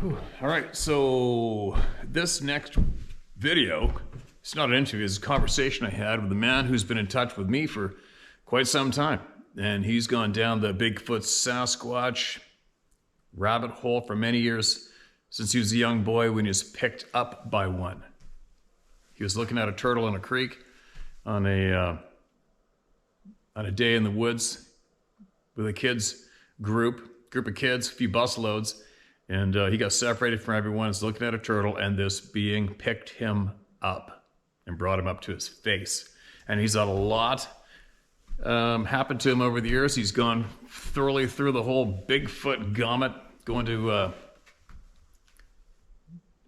All right, so this next video, it's not an interview, it's a conversation I had with a man who's been in touch with me for quite some time. And he's gone down the Bigfoot Sasquatch rabbit hole for many years since he was a young boy when he was picked up by one. He was looking at a turtle in a creek on a day in the woods with a kids group of kids, a few busloads. And he got separated from everyone. He's looking at a turtle, and this being picked him up and brought him up to his face. And he's had a lot happened to him over the years. He's gone thoroughly through the whole Bigfoot gamut, going to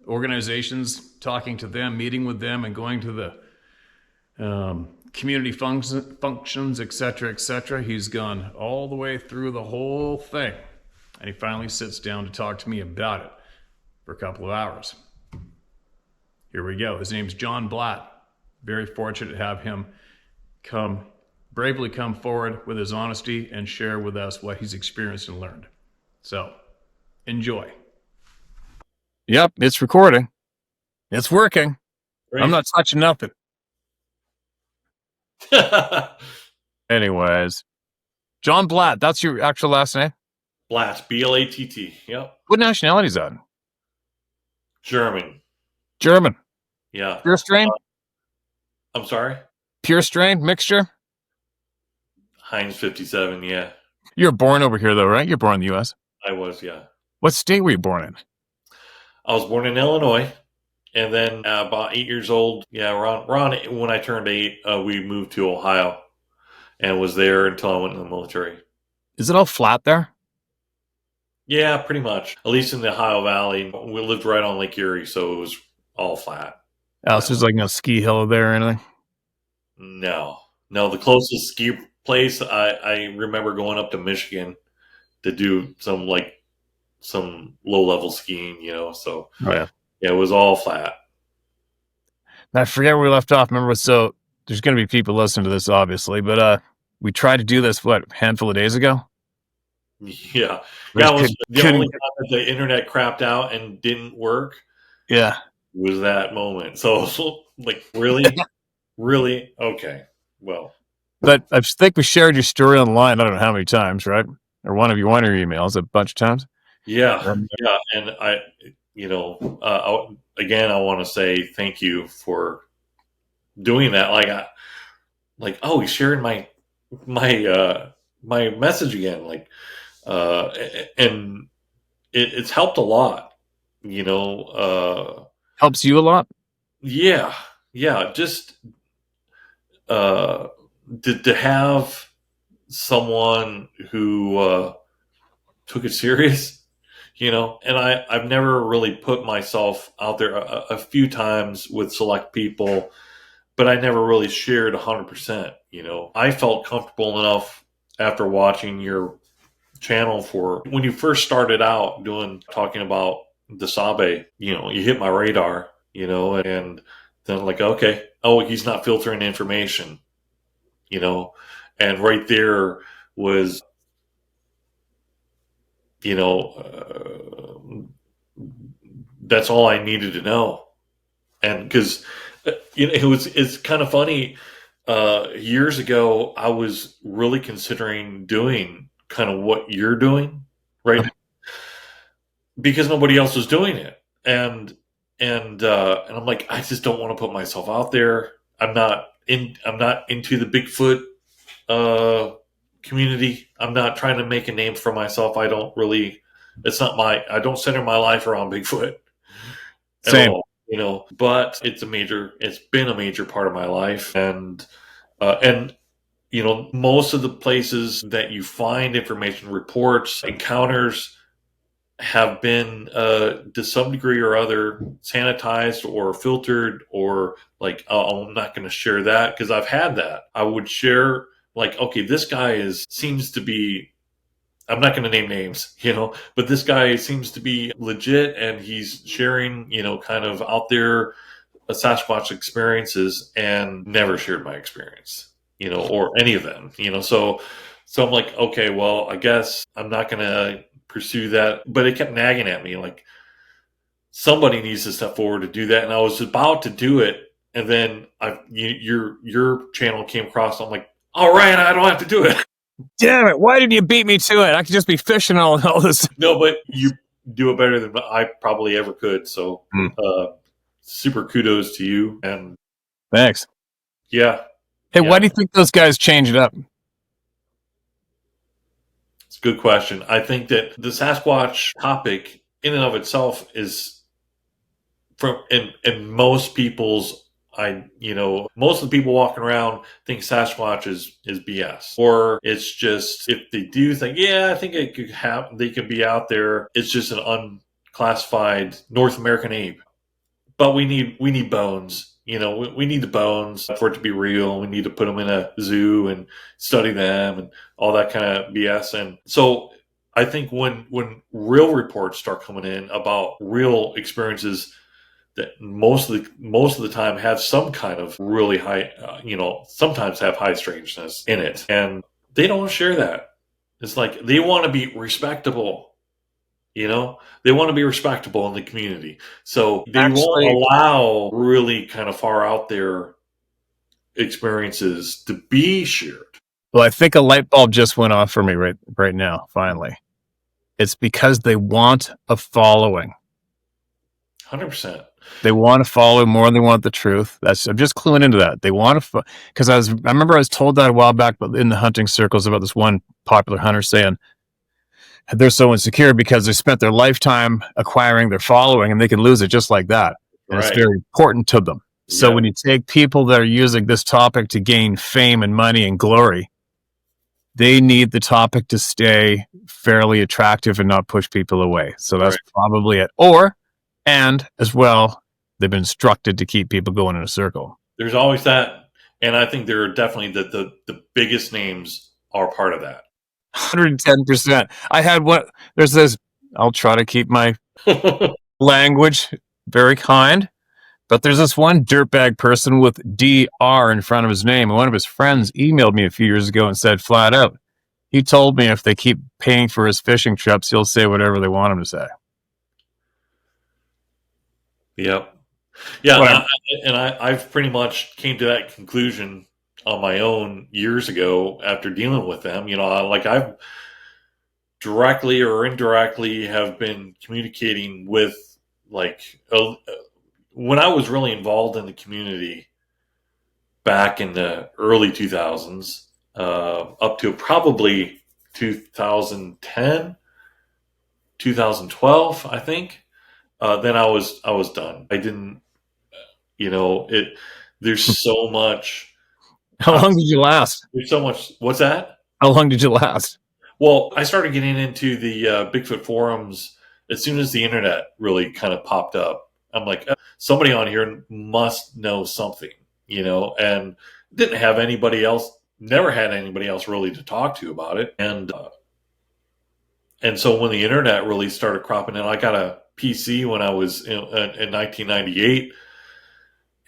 organizations, talking to them, meeting with them, and going to the community functions, etc., etc. He's gone all the way through the whole thing. And he finally sits down to talk to me about it for a couple of hours. Here we go. His name's John Blatt. Very fortunate to have him bravely come forward with his honesty and share with us what he's experienced and learned. So, enjoy. Yep, it's recording. It's working. Great. I'm not touching nothing. Anyways, John Blatt, that's your actual last name? Blatt, B-L-A-T-T, yep. What nationality is that? German. Yeah. Pure strain? I'm sorry? Pure strain, mixture? Heinz 57, yeah. You were born over here, though, right? You're born in the U.S.? I was, yeah. What state were you born in? I was born in Illinois, and then about 8 years old, around when I turned 8, we moved to Ohio, and was there until I went in the military. Is it all flat there? Yeah, pretty much. At least in the Ohio Valley. We lived right on Lake Erie, so it was all flat. Oh, so there's like no ski hill there or anything? No, the closest ski place, I remember going up to Michigan to do some low-level skiing, so yeah, it was all flat. I forget where we left off. Remember, so there's going to be people listening to this, obviously, but we tried to do this, a handful of days ago? Yeah. It was the only time that the internet crapped out and didn't work. Yeah. Was that moment. So like, really? Really? Okay. Well. But I think we shared your story online, I don't know how many times, right? Or one of your emails a bunch of times. Yeah. Yeah. And I want to say thank you for doing that. Oh, he's sharing my message again. And it's helped a lot, helps you a lot. Yeah. Just to have someone who took it serious, and I've never really put myself out there a few times with select people, but I never really shared 100%. I felt comfortable enough after watching your channel for when you first started out talking about the Sabe, you hit my radar, and then okay, he's not filtering information, and right there was, that's all I needed to know. And because it's kind of funny, years ago I was really considering doing kind of what you're doing right now, because nobody else was doing it, and I'm like, I just don't want to put myself out there. I'm not into the Bigfoot community. I'm not trying to make a name for myself. I don't center my life around Bigfoot at Same. all, but it's been a major part of my life, and most of the places that you find information, reports, encounters have been to some degree or other sanitized or filtered, or I'm not going to share that because I've had that. I would share okay, this guy seems to be, I'm not going to name names, but this guy seems to be legit, and he's sharing, kind of out there Sasquatch experiences, and never shared my experience, or any of them, so I'm like, okay, well, I guess I'm not going to pursue that. But it kept nagging at me, somebody needs to step forward to do that. And I was about to do it, and then your channel came across. I'm like, all right, I don't have to do it. Damn it! Why didn't you beat me to it? I could just be fishing all this. No, but you do it better than I probably ever could. So, super kudos to you. And Thanks. yeah. Hey, why do you think those guys changed it up? It's a good question. I think that the Sasquatch topic in and of itself is from in most people's most of the people walking around think Sasquatch is BS, or it's just, if they do think, I think it could have, they could be out there, it's just an unclassified North American ape. But we need bones. We need the bones for it to be real. We need to put them in a zoo and study them and all that kind of BS. And so I think when real reports start coming in about real experiences that most of the time have some kind of really high, sometimes have high strangeness in it, and they don't share that. It's like they want to be respectable. They want to be respectable in the community. So they won't allow really kind of far out there experiences to be shared. Well, I think a light bulb just went off for me right now, finally. It's because they want a following. 100%. They want to follow more than they want the truth. I'm just cluing into that. They want to, because I remember I was told that a while back in the hunting circles about this one popular hunter saying they're so insecure because they spent their lifetime acquiring their following and they can lose it just like that. And It's very important to them. So when you take people that are using this topic to gain fame and money and glory, they need the topic to stay fairly attractive and not push people away. So that's probably it. And as well, they've been instructed to keep people going in a circle. There's always that. And I think there are definitely the biggest names are part of that. 110%. I had there's this, I'll try to keep my language very kind, but there's this one dirtbag person with DR in front of his name. And one of his friends emailed me a few years ago and said flat out, he told me if they keep paying for his fishing trips, he'll say whatever they want him to say. Yep. Yeah. I've pretty much came to that conclusion on my own years ago after dealing with them. I've directly or indirectly have been communicating with, when I was really involved in the community back in the early 2000s, up to probably 2010, 2012, I think. Then I was done. I didn't, there's so much. How long did you last? There's so much. What's that? How long did you last? Well, I started getting into the Bigfoot forums as soon as the internet really kind of popped up. I'm like, somebody on here must know something, and didn't have anybody else, never had anybody else really to talk to about it. And so when the internet really started cropping in, I got a PC when I was in 1998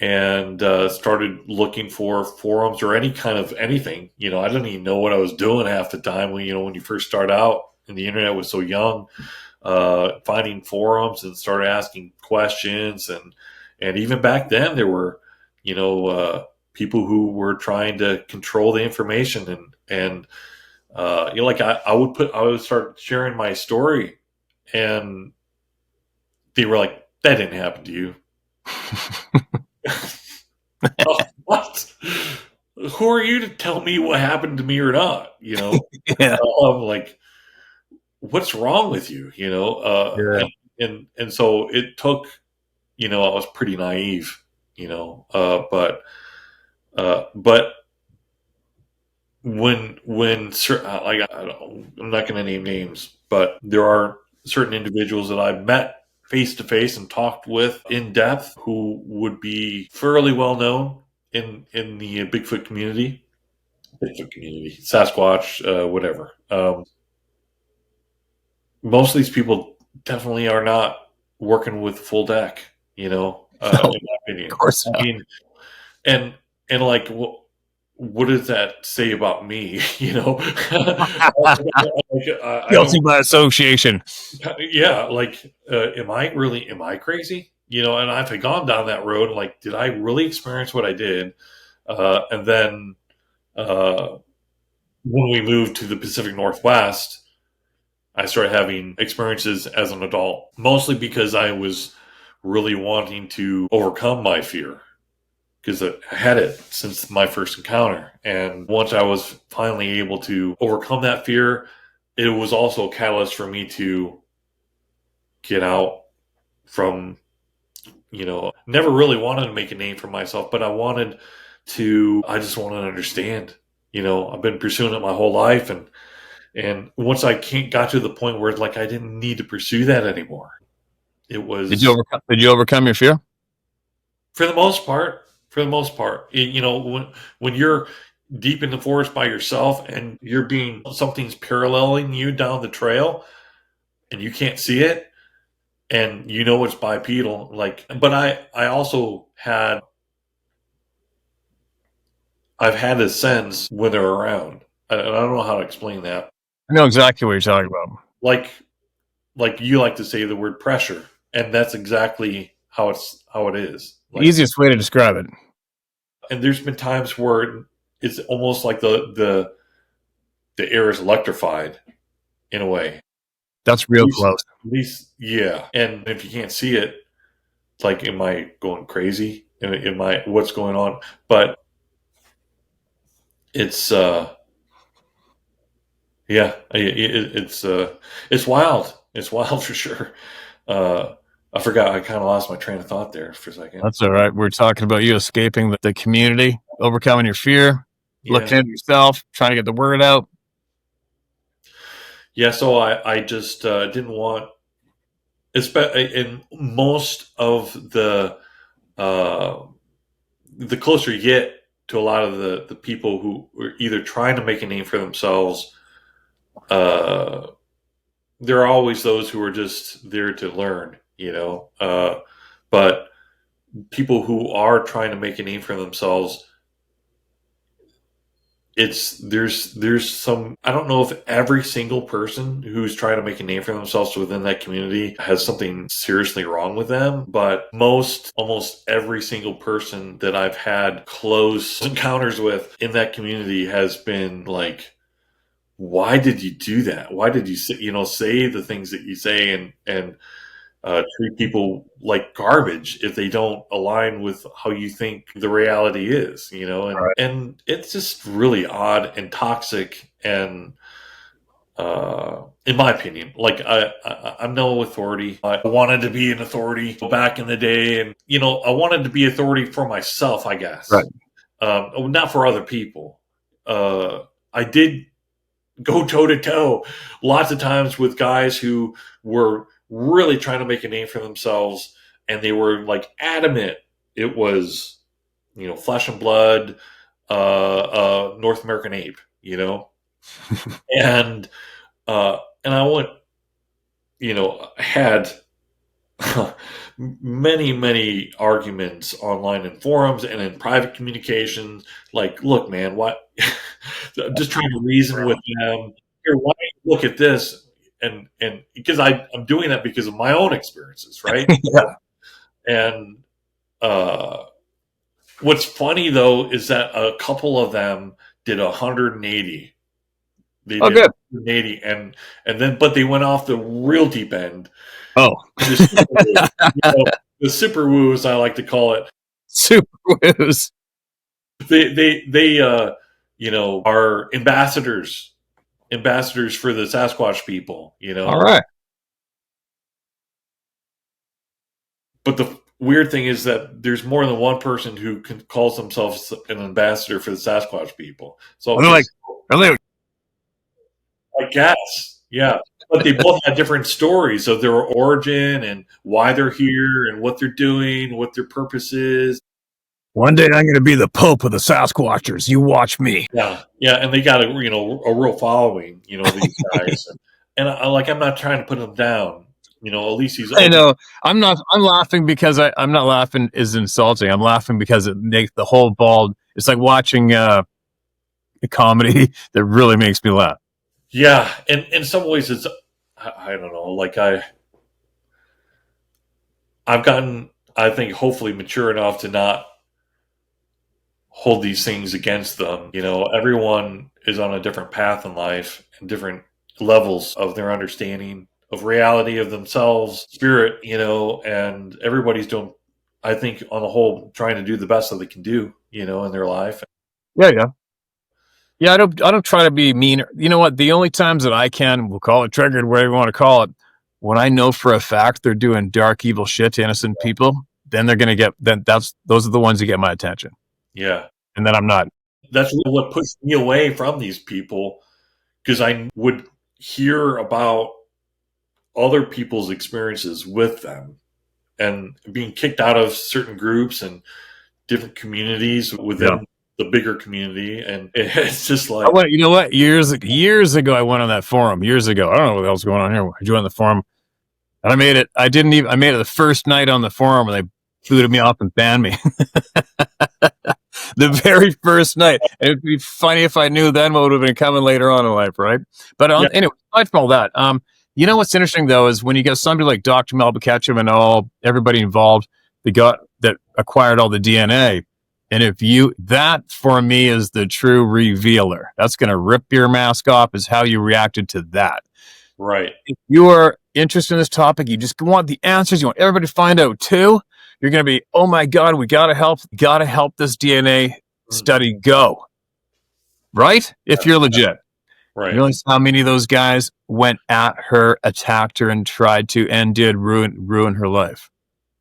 and started looking for forums or any kind of anything. I didn't even know what I was doing half the time when you first start out and the internet was so young, finding forums and started asking questions. And even back then there were, people who were trying to control the information and I would start sharing my story and they were like, that didn't happen to you. Oh, what? Who are you to tell me what happened to me or not? Yeah. Like, what's wrong with you? And so it took, I was pretty naive, but when I'm not going to name names, but there are certain individuals that I've met face to face and talked with in depth who would be fairly well known in the Bigfoot community, Sasquatch, whatever. Most of these people definitely are not working with full deck, in my opinion. Of course not. I mean, and like what does that say about me? You know, Guilty by association. yeah, like, am I crazy? You know, and if I gone down that road, like, did I really experience what I did? And then when we moved to the Pacific Northwest, I started having experiences as an adult, mostly because I was really wanting to overcome my fear because I had it since my first encounter. And once I was finally able to overcome that fear, it was also a catalyst for me to get out from, never really wanted to make a name for myself, but I just wanted to understand. I've been pursuing it my whole life, and once I got to the point where like I didn't need to pursue that anymore. It was. Did you overcome your fear? For the most part, when you're deep in the forest by yourself and something's paralleling you down the trail, and you can't see it, and it's bipedal. But I also I've had a sense when they're around. I don't know how to explain that. I know exactly what you're talking about. Like you like to say the word pressure, and that's exactly how it is. The easiest way to describe it. And there's been times where it's almost like the air is electrified in a way. That's real close. At least, yeah. And if you can't see it, it's like, am I going crazy? What's going on? But it's it's wild. It's wild for sure. I forgot. I kind of lost my train of thought there for a second. That's all right. We're talking about you escaping the community, overcoming your fear, looking at yourself, trying to get the word out. Yeah. So I just didn't want, in most of the closer you get to a lot of the people who are either trying to make a name for themselves, there are always those who are just there to learn, but people who are trying to make a name for themselves, there's some, I don't know if every single person who's trying to make a name for themselves within that community has something seriously wrong with them, but almost every single person that I've had close encounters with in that community has been like, why did you do that? Why did you say the things that you say and treat people like garbage if they don't align with how you think the reality is, and it's just really odd and toxic. And in my opinion, like I'm no authority. I wanted to be an authority back in the day, and I wanted to be authority for myself, I guess, right? Not for other people. I did go toe to toe lots of times with guys who were really trying to make a name for themselves, and they were like adamant it was, flesh and blood, North American ape, and I went, had many arguments online in forums and in private communications. Like, look, man, what? Just trying to reason with them. Here, why don't you look at this? And because I'm doing that because of my own experiences, right? Yeah. And what's funny though is that a couple of them did 180. They did good. 180, and then but they went off the real deep end. Oh, the super woo, as I like to call it. Super woos. They are ambassadors for the Sasquatch people, All right. But the weird thing is that there's more than one person who calls themselves an ambassador for the Sasquatch people. So are they? I guess, yeah. But they both had different stories of their origin and why they're here and what they're doing, what their purpose is. One day I'm going to be the Pope of the Sasquatchers. You watch me. Yeah, and they got a real following. These guys, and I'm not trying to put them down. At least he's. I know. I'm laughing because I'm not laughing is insulting. I'm laughing because it makes the whole ball. It's like watching comedy that really makes me laugh. Yeah, and in some ways, it's I don't know. Like I've gotten, I think, hopefully mature enough to not hold these things against them. You know, everyone is on a different path in life and different levels of their understanding of reality, of themselves, spirit, you know, and everybody's doing, I think, on the whole, trying to do the best that they can do, you know, in their life. Yeah, yeah. Yeah, I don't try to be mean. You know what? The only times that I can, we'll call it triggered, whatever you want to call it, when I know for a fact they're doing dark, evil shit to innocent people, then they're gonna get those are the ones that get my attention. Yeah. And then I'm not. That's what pushed me away from these people, because I would hear about other people's experiences with them and being kicked out of certain groups and different communities within the bigger community. And it's just like, You know what? Years ago, I went on that forum. Years ago, I don't know what else was going on here. I joined the forum, and I made it. I made it the first night on the forum, and they booted me off and banned me. The very first night. And it'd be funny if I knew then what would have been coming later on in life, right? But anyway, aside from all that, you know what's interesting though is when you get somebody like Dr. Melba Ketchum and everybody involved, that acquired all the DNA. And that for me is the true revealer. That's going to rip your mask off is how you reacted to that. right. If you are interested in this topic, you just want the answers. You want everybody to find out too. You're going to be, oh my God, we got to help this DNA study go. Right? If you're legit. Right. You realize how many of those guys went at her, attacked her, and tried to and did ruin her life.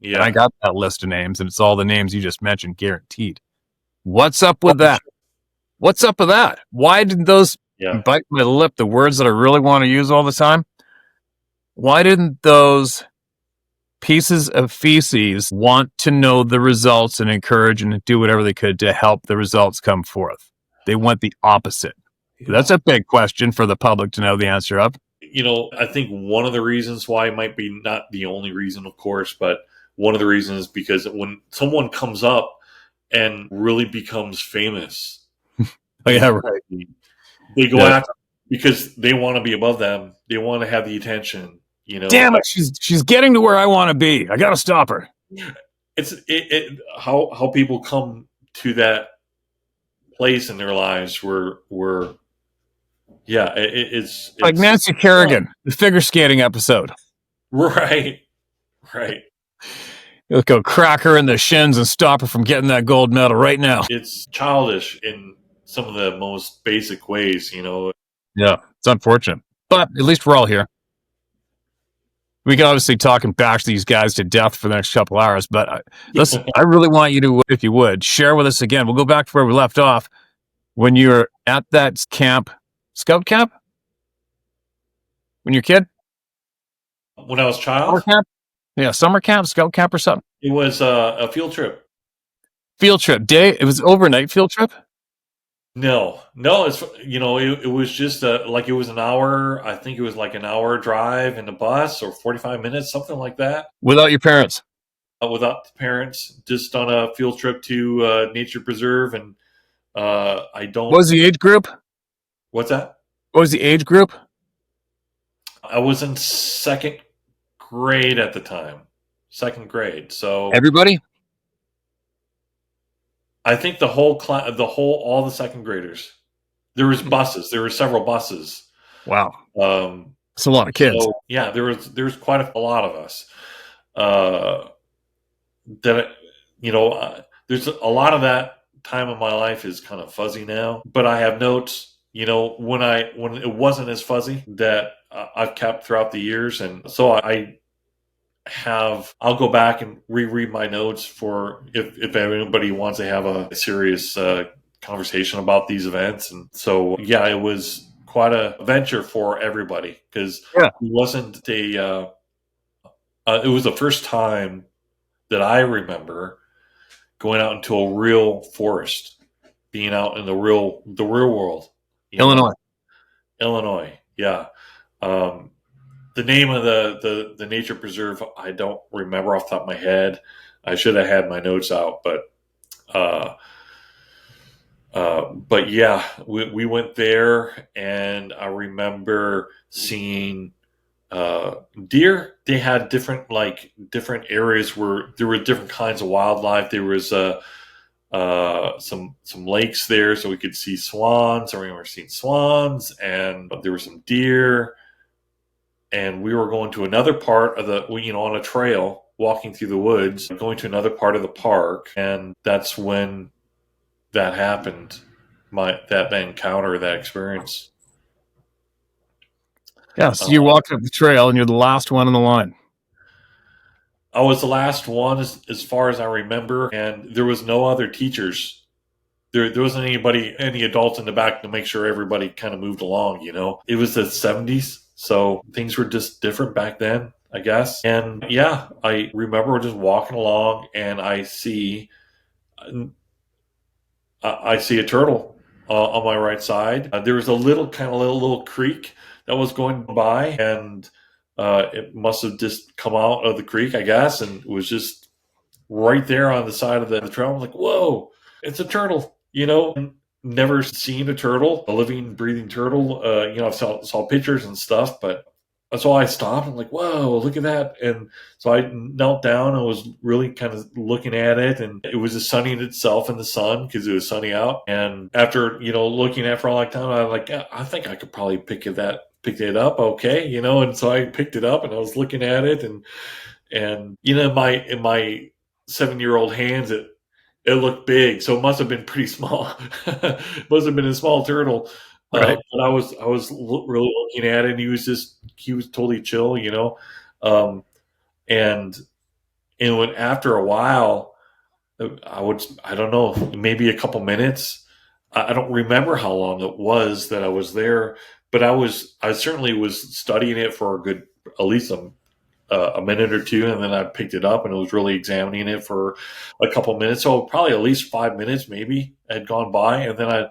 Yeah. And I got that list of names, and it's all the names you just mentioned, guaranteed. What's up with that? What's up with that? Why did those bite my lip, the words that I really want to use all the time? Why didn't those pieces of feces want to know the results and encourage and do whatever they could to help the results come forth? They went the opposite. That's a big question for the public to know the answer of. You know, I think one of the reasons why might be not the only reason, of course, but one of the reasons is because when someone comes up and really becomes famous, oh yeah, right. They go after because they want to be above them. They want to have the attention. You know, damn it, she's getting to where I want to be. I got to stop her. It's how people come to that place in their lives where it's like Nancy Kerrigan, the figure skating episode. Right. You'll go crack her in the shins and stop her from getting that gold medal right now. It's childish in some of the most basic ways, you know. Yeah, it's unfortunate. But at least we're all here. We can obviously talk and bash these guys to death for the next couple hours, but listen, I really want you to, if you would, share with us again. We'll go back to where we left off when you were at that camp, scout camp? When you're a kid? When I was a child? Summer camp? Yeah, summer camp, scout camp or something? It was a field trip. Field trip. It was overnight field trip? No, it's, you know, it was just like it was an hour. I think it was like an hour drive in the bus or 45 minutes, something like that. Without your parents? Without the parents, just on a field trip to nature preserve. And I don't. What was the age group? What's that? What was the age group? I was in second grade at the time. Second grade. So everybody? I think the whole class, all the second graders. There was buses. There were several buses. Wow. It's a lot of kids. So, yeah, there was quite a lot of us. There's a lot of that time of my life is kind of fuzzy now, but I have notes, you know, when it wasn't as fuzzy that I've kept throughout the years. And so I'll go back and reread my notes for if anybody wants to have a serious conversation about these events. And so, yeah, it was quite a venture for everybody because it wasn't it was the first time that I remember going out into a real forest, being out in the real world. Illinois. Yeah. The name of the nature preserve, I don't remember off the top of my head. I should have had my notes out, but But yeah, we went there, and I remember seeing deer. They had different areas where there were different kinds of wildlife. There was some lakes there, so we could see swans. I remember seeing swans, and there were some deer. And we were going to another part of on a trail, walking through the woods, going to another part of the park, and that's when that happened. That encounter, that experience. Yeah, so you're walking up the trail and you're the last one in the line. I was the last one as far as I remember, and there was no other teachers. There wasn't any adults in the back to make sure everybody kind of moved along, It was the 70s, so things were just different back then, I guess. And yeah, I remember just walking along, and I see a turtle on my right side. There was a little creek that was going by, and it must have just come out of the creek, I guess, and it was just right there on the side of the trail. I was like, whoa, it's a turtle, Never seen a turtle, a living, breathing turtle. I saw pictures and stuff, but so I stopped. I'm like, whoa, look at that. And so I knelt down and was really kind of looking at it. And it was just sunning itself in the sun because it was sunny out. And after, looking at it for a long time, I was like, yeah, I think I could probably pick it up. Okay. And so I picked it up and I was looking at it, and in my 7-year-old hands, it looked big. So it must have been pretty small. It must have been a small turtle. Right. But I was really looking at it, and he was totally chill, and when after a while, I don't know, maybe a couple minutes. I don't remember how long it was that I was there, but I certainly was studying it for at least a minute or two, and then I picked it up and was really examining it for a couple minutes. So probably at least 5 minutes maybe had gone by, and then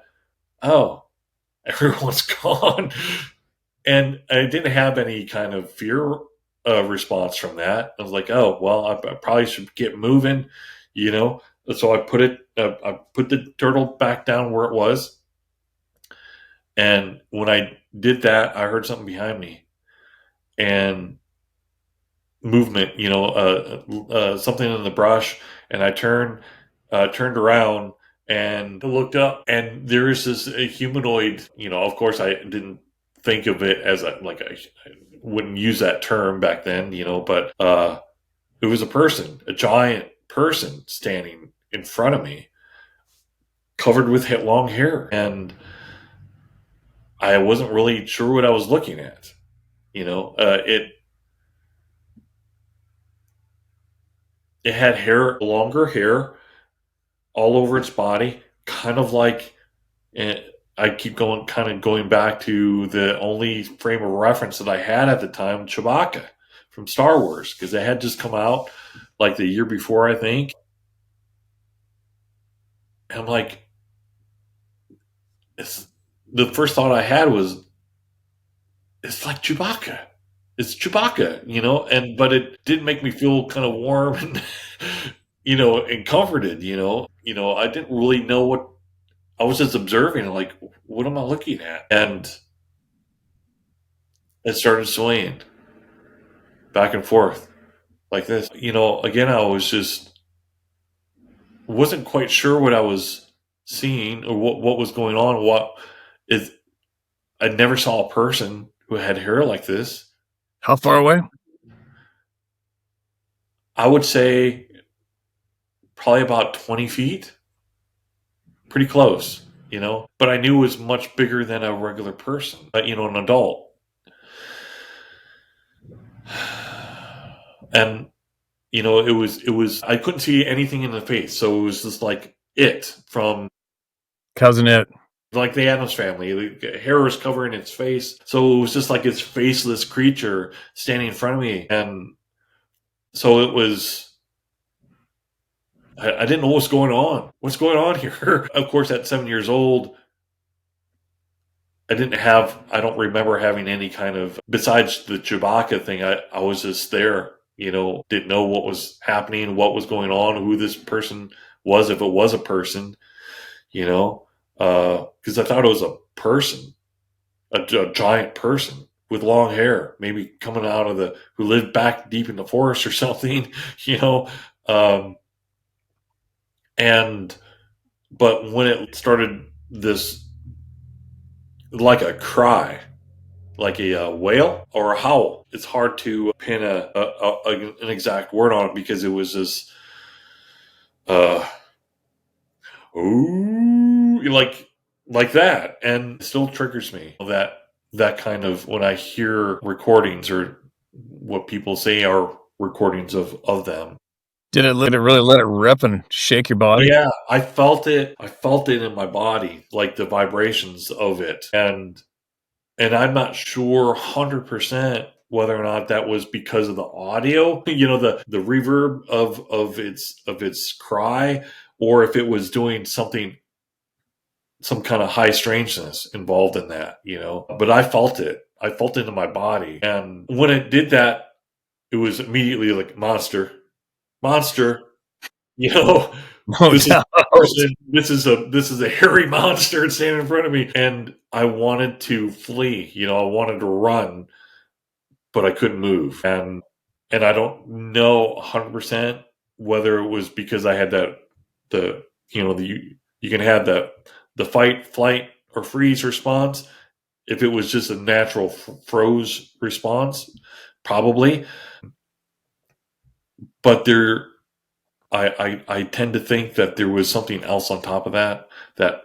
everyone's gone. And I didn't have any kind of fear response from that. I was like, oh, well, I probably should get moving, So I put the turtle back down where it was. And when I did that, I heard something behind me, and movement, something in the brush. And I turned around and looked up, and there's this a humanoid. Of course, I didn't think of it as I wouldn't use that term back then, but it was a giant person standing in front of me, covered with long hair, and I wasn't really sure what I was looking at. It had longer hair all over its body, kind of like, I keep going back to the only frame of reference that I had at the time, Chewbacca from Star Wars, because it had just come out like the year before, I think. And I'm like, the first thought I had was, it's like Chewbacca. It's Chewbacca, but it did make me feel kind of warm and, and comforted, I didn't really know what I was just observing, like, what am I looking at? And it started swaying back and forth like this. Again, I wasn't quite sure what I was seeing or what was going on. I never saw a person who had hair like this. How far away? I would say probably about 20 feet. Pretty close, but I knew it was much bigger than a regular person, an adult. And, it was, I couldn't see anything in the face. So it was just like It from Cousin It. Like the Addams Family. The hair was covering its face. So it was just like this faceless creature standing in front of me. And so it was, I didn't know what's going on. What's going on here? Of course, at 7 years old, I don't remember having any kind of, besides the Chewbacca thing, I was just there, didn't know what was happening, what was going on, who this person was, if it was a person, because I thought it was a person, a giant person with long hair, maybe coming out of who lived back deep in the forest or something, you know. Um, and but when it started this, like a cry, like a whale or a howl, it's hard to pin an exact word on it, because it was this uh, ooh, like that, and it still triggers me, that kind of, when I hear recordings or what people say are recordings of them. Did it really let it rip and shake your body? Yeah, I felt it. I felt it in my body, like the vibrations of it, and I'm not sure 100% whether or not that was because of the audio, the reverb of its cry, or if it was doing something, some kind of high strangeness involved in that. But I felt it. I felt it in my body. And when it did that, it was immediately like, monster, monster, you know, No this is doubt. a person, this is a hairy monster standing in front of me. And I wanted to flee, I wanted to run, but I couldn't move. And I don't know 100% whether it was because I had you can have the fight, flight, or freeze response. If it was just a natural froze response, probably. But I tend to think that there was something else on top of that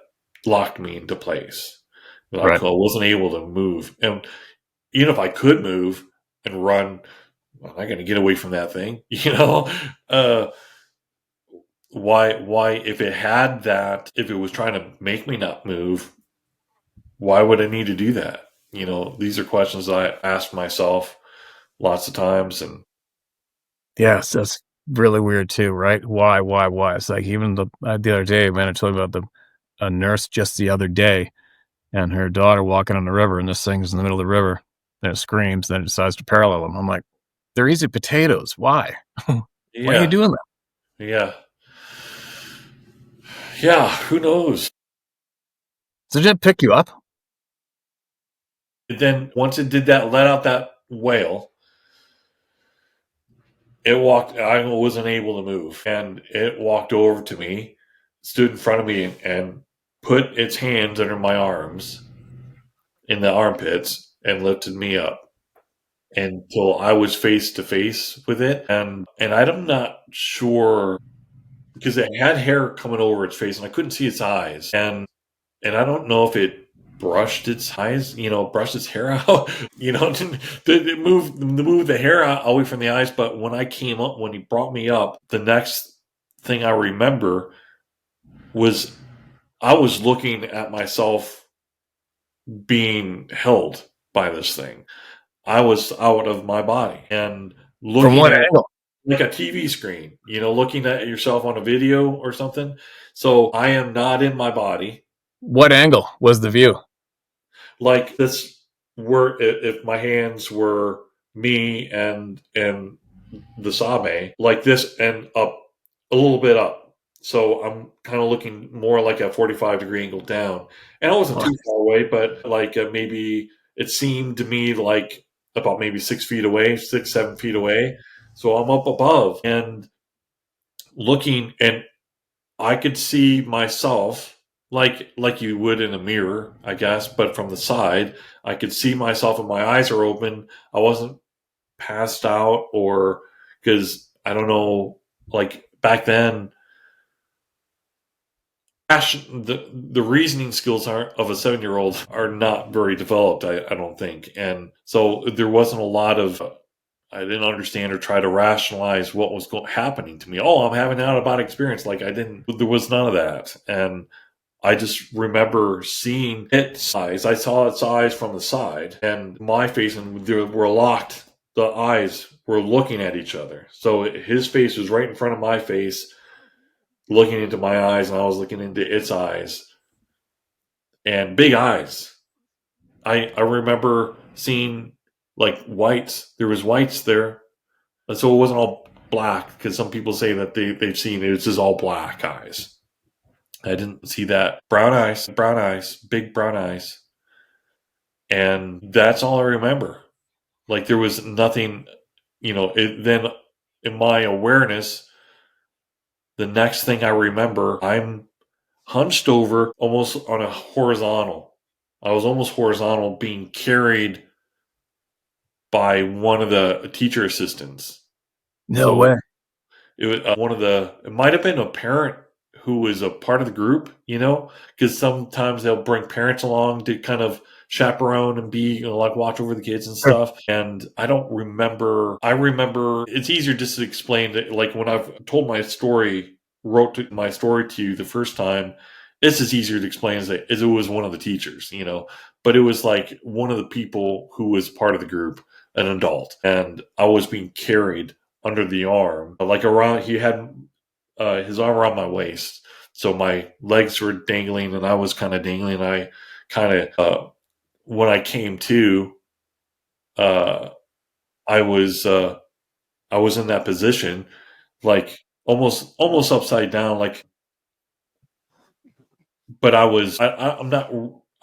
locked me into place. Right. I wasn't able to move, and even if I could move and run, I'm not going to get away from that thing. Uh, why if it had that, if it was trying to make me not move, why would I need to do that? These are questions I ask myself lots of times. And Yes, that's really weird too, right? Why? It's like even the other day, man, I told you about a nurse just the other day and her daughter walking on the river, and this thing's in the middle of the river, and it screams, then it decides to parallel them. I'm like, they're easy potatoes. Why? Why are you yeah, doing that? yeah, yeah, who knows? So did it pick you up? Then once it did that, let out that wail, it walked. I wasn't able to move, and it walked over to me, stood in front of me, and put its hands under my arms in the armpits and lifted me up until I was face to face with it. And I'm not sure, because it had hair coming over its face and I couldn't see its eyes. And I don't know if it brushed its eyes, brushed its hair out, to move the hair out away from the eyes. But when I came up, when he brought me up, the next thing I remember was I was looking at myself being held by this thing. I was out of my body and From looking what at, angle? like, a TV screen, looking at yourself on a video or something. So I am not in my body. What angle was the view? Like this, were if my hands were me and the sabe, like this, and up a little bit up. So I'm kind of looking more like a 45-degree angle down, and I wasn't Oh, too far away, but like maybe it seemed to me like about maybe 6 feet away, 6, 7 feet away. So I'm up above and looking, and I could see myself like you would in a mirror, I guess, but from the side. I could see myself and my eyes are open. I wasn't passed out, or because I don't know, like back then, the reasoning skills of a 7-year-old are not very developed, I don't think. And so there wasn't a lot of, I didn't understand or try to rationalize what was happening to me. Oh, I'm having an out of body experience. Like, there was none of that. And I just remember seeing its eyes. I saw its eyes from the side, and my face, and they were locked. The eyes were looking at each other. So his face was right in front of my face, looking into my eyes, and I was looking into its eyes. And big eyes. I remember seeing like whites. There was whites there. And so it wasn't all black, because some people say that they've seen it. It's just all black eyes. I didn't see that. Brown eyes, big brown eyes. And that's all I remember. Like there was nothing, then in my awareness, the next thing I remember, I'm hunched over almost on a horizontal. I was almost horizontal being carried by one of the teacher assistants. No So way. it was it might have been a parent who was a part of the group, because sometimes they'll bring parents along to kind of chaperone and be, like watch over the kids and stuff. And I don't remember. I remember it's easier just to explain that, like when I've told my story, wrote my story to you the first time, it's just easier to explain as it was one of the teachers, but it was like one of the people who was part of the group, an adult, and I was being carried under the arm, like around. He had his arm around my waist, so my legs were dangling, and I was kind of dangling. I kind of, when I came to, uh, I was in that position, like almost upside down, like. But I'm not.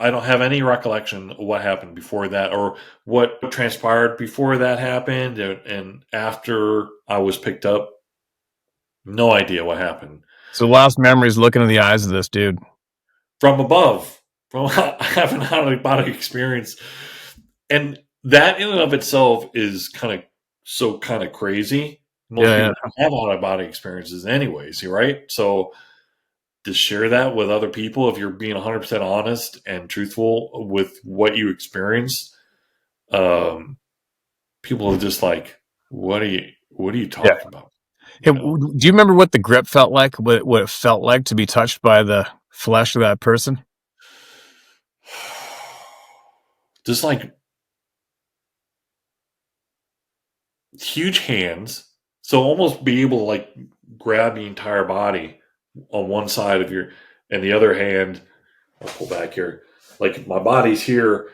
I don't have any recollection of what happened before that, or what transpired before that happened, and after I was picked up. No idea what happened. So last memory is looking in the eyes of this dude. From above, I haven't had an out-of-body experience, and that in and of itself is kind of crazy. Most people don't have out-of-body experiences, anyways, right? So to share that with other people, if you're being 100% honest and truthful with what you experienced, people are just like, "What are you talking about?" Hey, do you remember what the grip felt like? What it felt like to be touched by the flesh of that person? Just like huge hands, so almost be able to like grab the entire body on one side of your, and the other hand, I'll pull back here, like my body's here,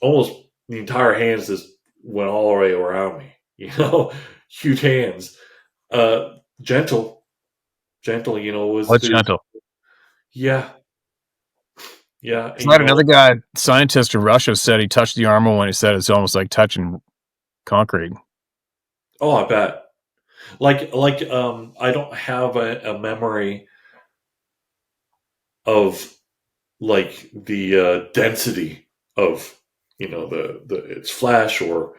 almost the entire hands just went all the way around me, huge hands, uh gentle, was What's the, gentle? yeah, yeah, It's not another guy, scientist in Russia, said he touched the armor when he said it's almost like touching concrete. oh, I bet. I don't have a memory of like the density of, the its flesh, or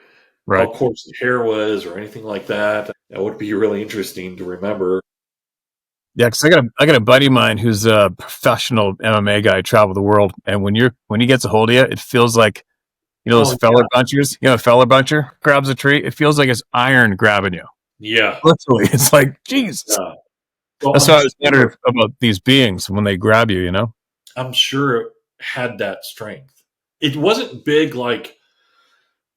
how Right. coarse the hair was, or anything like that. That would be really interesting to remember. Yeah, because I got a buddy of mine who's a professional MMA guy, travel the world, and when he gets a hold of you, it feels like those Oh feller bunchers. A feller buncher grabs a tree. It feels like it's iron grabbing you. yeah, Literally, it's like Jesus. yeah. Well, That's why I was wondering about these beings when they grab you. I'm sure it had that strength. It wasn't big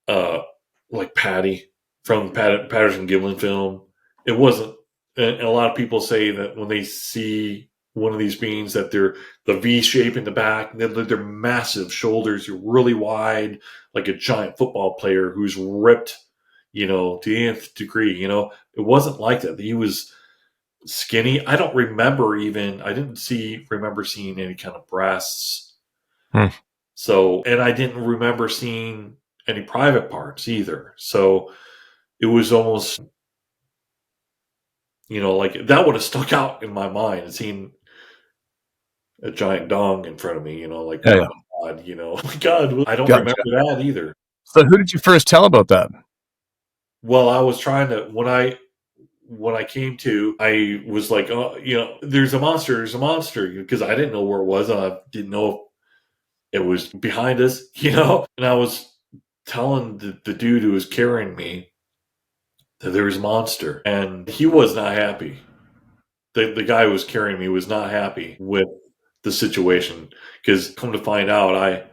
uh like Patty from Patterson Gimlin film. It wasn't, and a lot of people say that when they see one of these beings, that they're the V shape in the back, they're massive shoulders, are really wide, like a giant football player who's ripped, to the nth degree. It wasn't like that. He was skinny. I don't remember even. I didn't remember seeing any kind of breasts. Hmm. So, and I didn't remember seeing any private parts either. So it was almost, like that would have stuck out in my mind, seeing a giant dong in front of me, like, Yeah, oh yeah. my God, oh my God, I don't Gotcha. remember that either. So, who did you first tell about that? Well, I was trying to, when I came to, I was like, oh, there's a monster, because I didn't know where it was, and I didn't know if it was behind us, and I was telling the dude who was carrying me that there was a monster, and he was not happy. The guy who was carrying me was not happy with the situation, because come to find out, I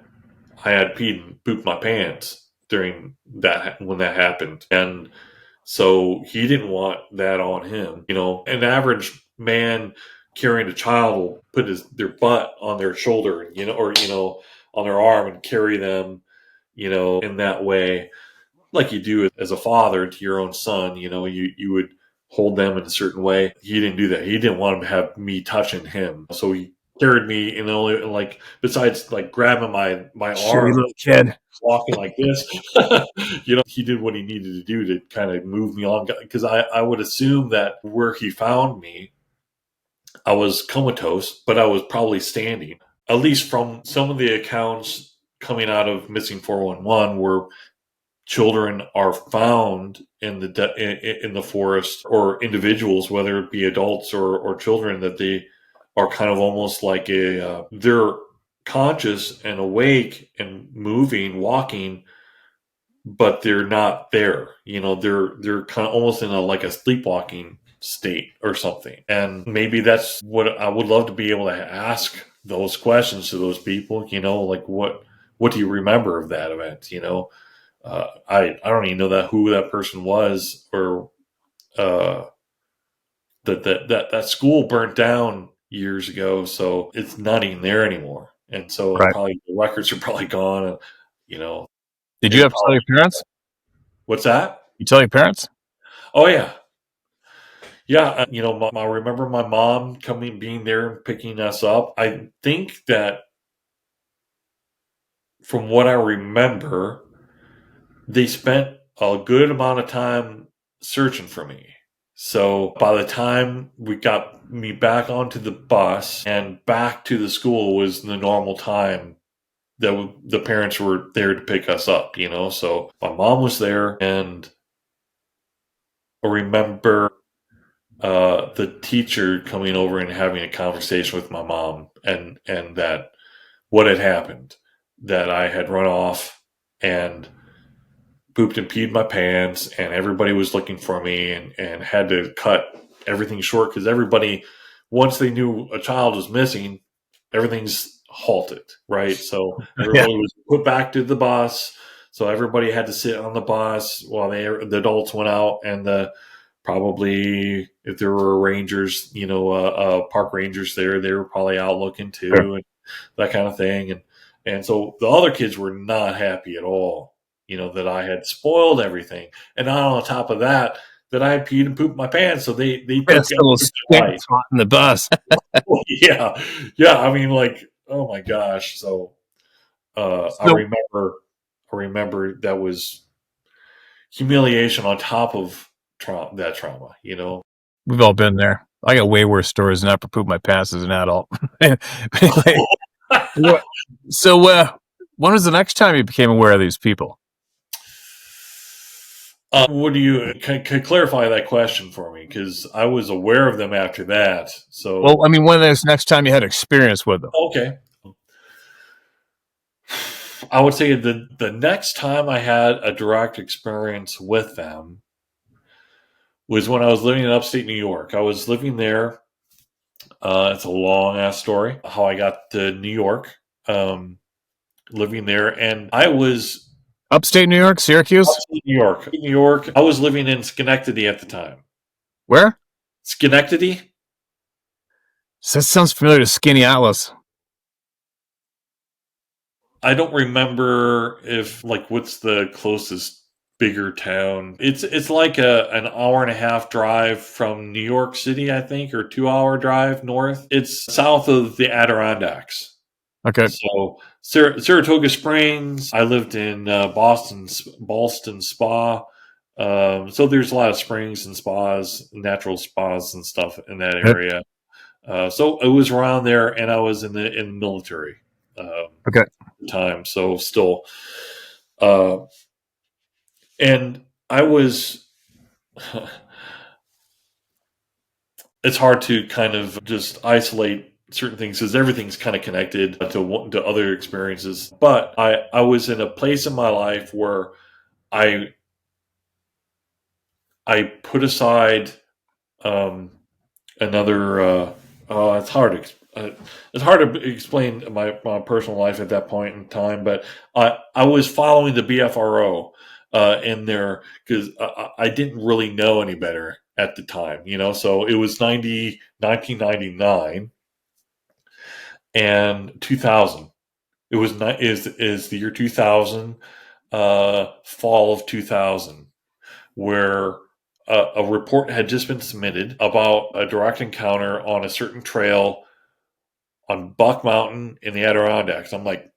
had peed and pooped my pants during that, when that happened, and so he didn't want that on him. An average man carrying a child will put their butt on their shoulder, or on their arm, and carry them, in that way, like you do as a father to your own son. You would hold them in a certain way. He didn't do that. He didn't want to have me touching him. So he carried me, and only like besides like grabbing my Shitty arm, little kid. walking like this, he did what he needed to do to kind of move me on. Because I would assume that where he found me, I was comatose, but I was probably standing. At least from some of the accounts coming out of Missing 411, where children are found in the forest, or individuals, whether it be adults or children, that they are kind of almost like they're conscious and awake and moving, walking, but they're not there. They're kind of almost in a sleepwalking state or something. And maybe that's what I would love to be able to ask those questions to those people. Like what do you remember of that event? I don't even know who that person was, or that school burnt down years ago, so it's not even there anymore. And so Right. probably the records are probably gone. And, Did you have to tell your parents? What's that? You tell your parents? Oh yeah. Yeah, I remember my mom being there and picking us up. I think that from what I remember, they spent a good amount of time searching for me. So by the time we got me back onto the bus and back to the school was the normal time that the parents were there to pick us up, So my mom was there, and I remember the teacher coming over and having a conversation with my mom, and that what had happened, that I had run off and pooped and peed my pants, and everybody was looking for me, and had to cut everything short because everybody, once they knew a child was missing, everything's halted, right? So everybody was put back to the bus. So everybody had to sit on the bus while the adults went out, and probably if there were rangers, park rangers there, they were probably out looking too, and that kind of thing. And so the other kids were not happy at all, that I had spoiled everything. And on top of that I had peed and pooped my pants. So they took little stink in the bus. Yeah. I mean, oh my gosh. So, I remember that was humiliation on top of trauma, We've all been there. I got way worse stories than I ever pooped my pants as an adult. So, when was the next time you became aware of these people? What do you can clarify that question for me? Because I was aware of them after that. So, well, I mean, when was the next time you had experience with them? Okay. I would say the next time I had a direct experience with them was when I was living in upstate New York. I was living there. It's a long ass story how I got to New York, living there, and I was upstate New York, Syracuse, upstate New York. I was living in Schenectady at the time. Where? Schenectady. So that sounds familiar to Skinny Atlas. I don't remember what's the closest bigger town. It's like an hour and a half drive from New York City, I think, or 2 hour drive north. It's south of the Adirondacks. Okay. So Saratoga Springs. I lived in Ballston Spa. So there's a lot of springs and spas, natural spas and stuff in that area. So it was around there, and I was in the military. Okay. Time, so still, and I was. It's hard to kind of just isolate certain things because everything's kind of connected to other experiences. But I was in a place in my life where I put aside another. It's hard to explain my personal life at that point in time, but I was following the BFRO in there because I didn't really know any better at the time, so it was 1999 and 2000. It was is the year 2000, fall of 2000, where a report had just been submitted about a direct encounter on a certain trail on Buck Mountain in the Adirondacks. I'm like,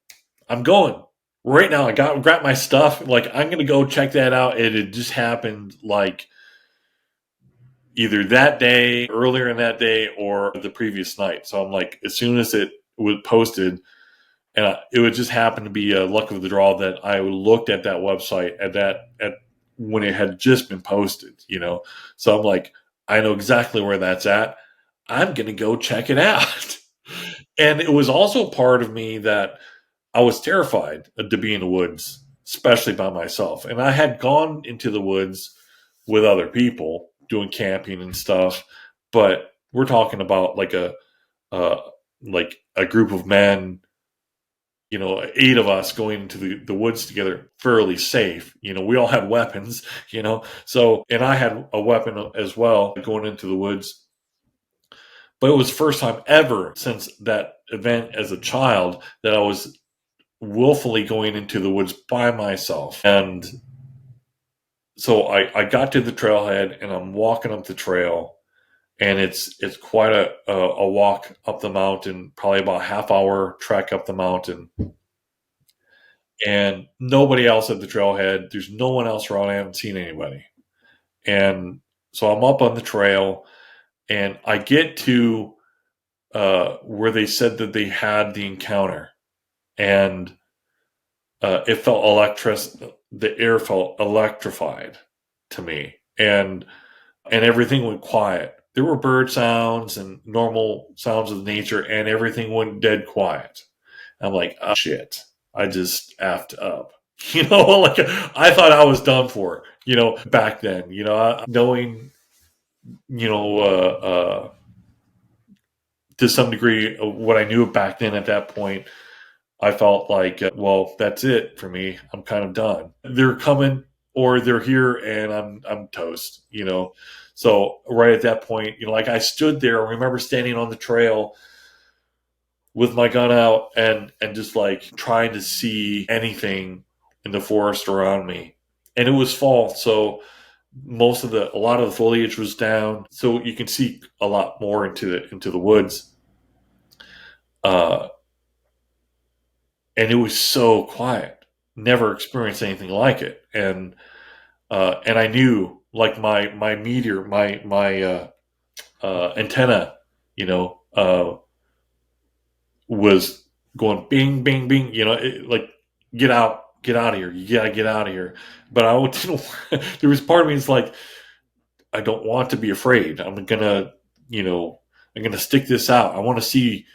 I'm going right now. I grabbed my stuff. Like, I'm going to go check that out. It had just happened like either that day, earlier in that day, or the previous night. So I'm like, as soon as it was posted, and it would just happen to be a luck of the draw that I looked at that website at when it had just been posted, So I'm like, I know exactly where that's at. I'm going to go check it out. And it was also part of me that I was terrified to be in the woods, especially by myself. And I had gone into the woods with other people doing camping and stuff, but we're talking about like a group of men, 8 of us going into the woods together, fairly safe. We all had weapons, so, and I had a weapon as well going into the woods. But it was the first time ever since that event as a child that I was willfully going into the woods by myself. And so I got to the trailhead and I'm walking up the trail, and it's quite a walk up the mountain, probably about a half-hour trek up the mountain. And nobody else at the trailhead. There's no one else around. I haven't seen anybody. And so I'm up on the trail, and I get to where they said that they had the encounter, and it felt the air felt electrified to me, and everything went quiet. There were bird sounds and normal sounds of nature, and everything went dead quiet. I'm like, oh, shit, I just effed up. Like, I thought I was done for, back then, knowing, to some degree what I knew back then at that point, I felt like, well, that's it for me. I'm kind of done. They're coming or they're here and I'm toast, So right at that point, like I stood there, I remember standing on the trail with my gun out and just like trying to see anything in the forest around me. And it was fall, so a lot of the foliage was down, so you can see a lot more into the woods. And it was so quiet. Never experienced anything like it. And I knew, like, my meteor, my antenna, was going bing, bing, bing. Like, get out of here. You gotta get out of here. But I didn't. There was part of me that's like, I don't want to be afraid. I'm gonna stick this out. I want to see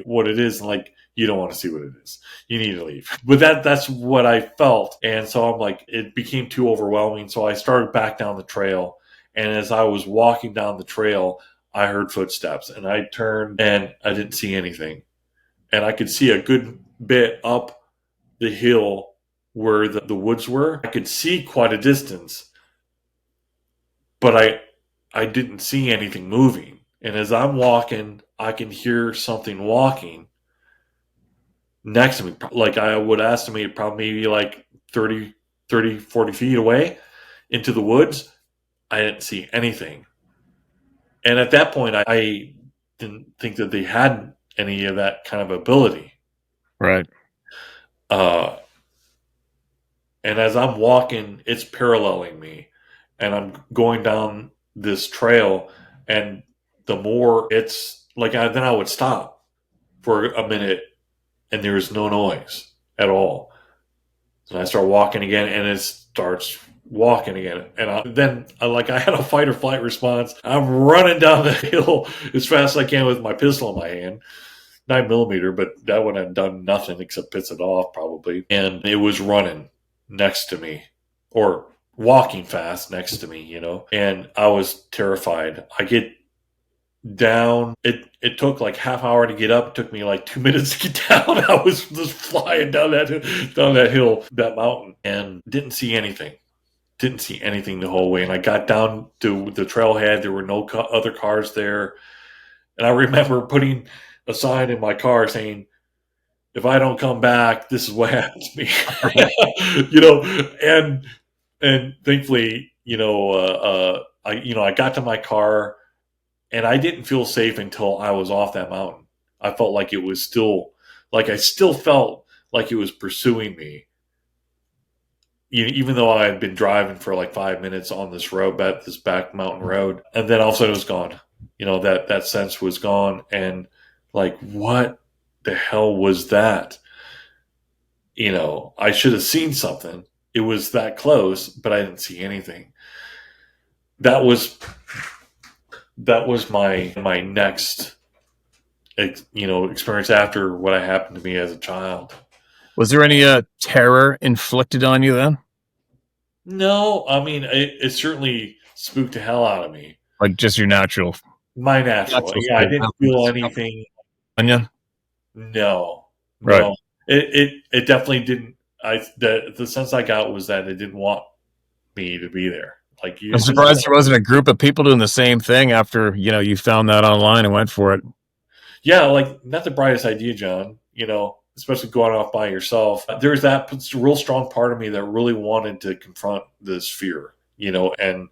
what it is. And like, you don't want to see what it is. You need to leave. But that's what I felt. And so I'm like, it became too overwhelming. So I started back down the trail. And as I was walking down the trail, I heard footsteps, and I turned and I didn't see anything. And I could see a good bit up the hill where the woods were. I could see quite a distance, but I didn't see anything moving. And as I'm walking, I can hear something walking next to me. Like, I would estimate probably maybe like 30, 40 feet away into the woods. I didn't see anything. And at that point, I didn't think that they had any of that kind of ability. Right. And as I'm walking, it's paralleling me. And I'm going down this trail. And the more it's like, then I would stop for a minute, and there was no noise at all. And I start walking again, and it starts walking again. And then I had a fight or flight response. I'm running down the hill as fast as I can with my pistol in my hand, 9mm, but that would have done nothing except piss it off probably. And it was running next to me, or walking fast next to me, and I was terrified. I get down. It took like half hour to get up. It took me like 2 minutes to get down. I was just flying down that hill, that mountain, and didn't see anything. Didn't see anything the whole way. And I got down to the trailhead. There were no other cars there. And I remember putting a sign in my car saying, if I don't come back, this is what happens to me. And thankfully, I got to my car, and I didn't feel safe until I was off that mountain. I felt like it was still, like I still felt like it was pursuing me, even though I had been driving for like 5 minutes on this road, this back mountain road, and then all of a sudden it was gone. That sense was gone, and like, what the hell was that? I should have seen something. It was that close, but I didn't see anything. That was my next experience after what happened to me as a child. Was there any terror inflicted on you then? No, I mean it certainly spooked the hell out of me. Like just your natural. My natural. Yeah, I didn't feel anything. Onion? No. Right. No. It definitely didn't. The sense I got was that it didn't want me to be there. Like, I'm surprised there wasn't a group of people doing the same thing after you found that online and went for it. Yeah, like, not the brightest idea, John. Especially going off by yourself. There's that real strong part of me that really wanted to confront this fear. And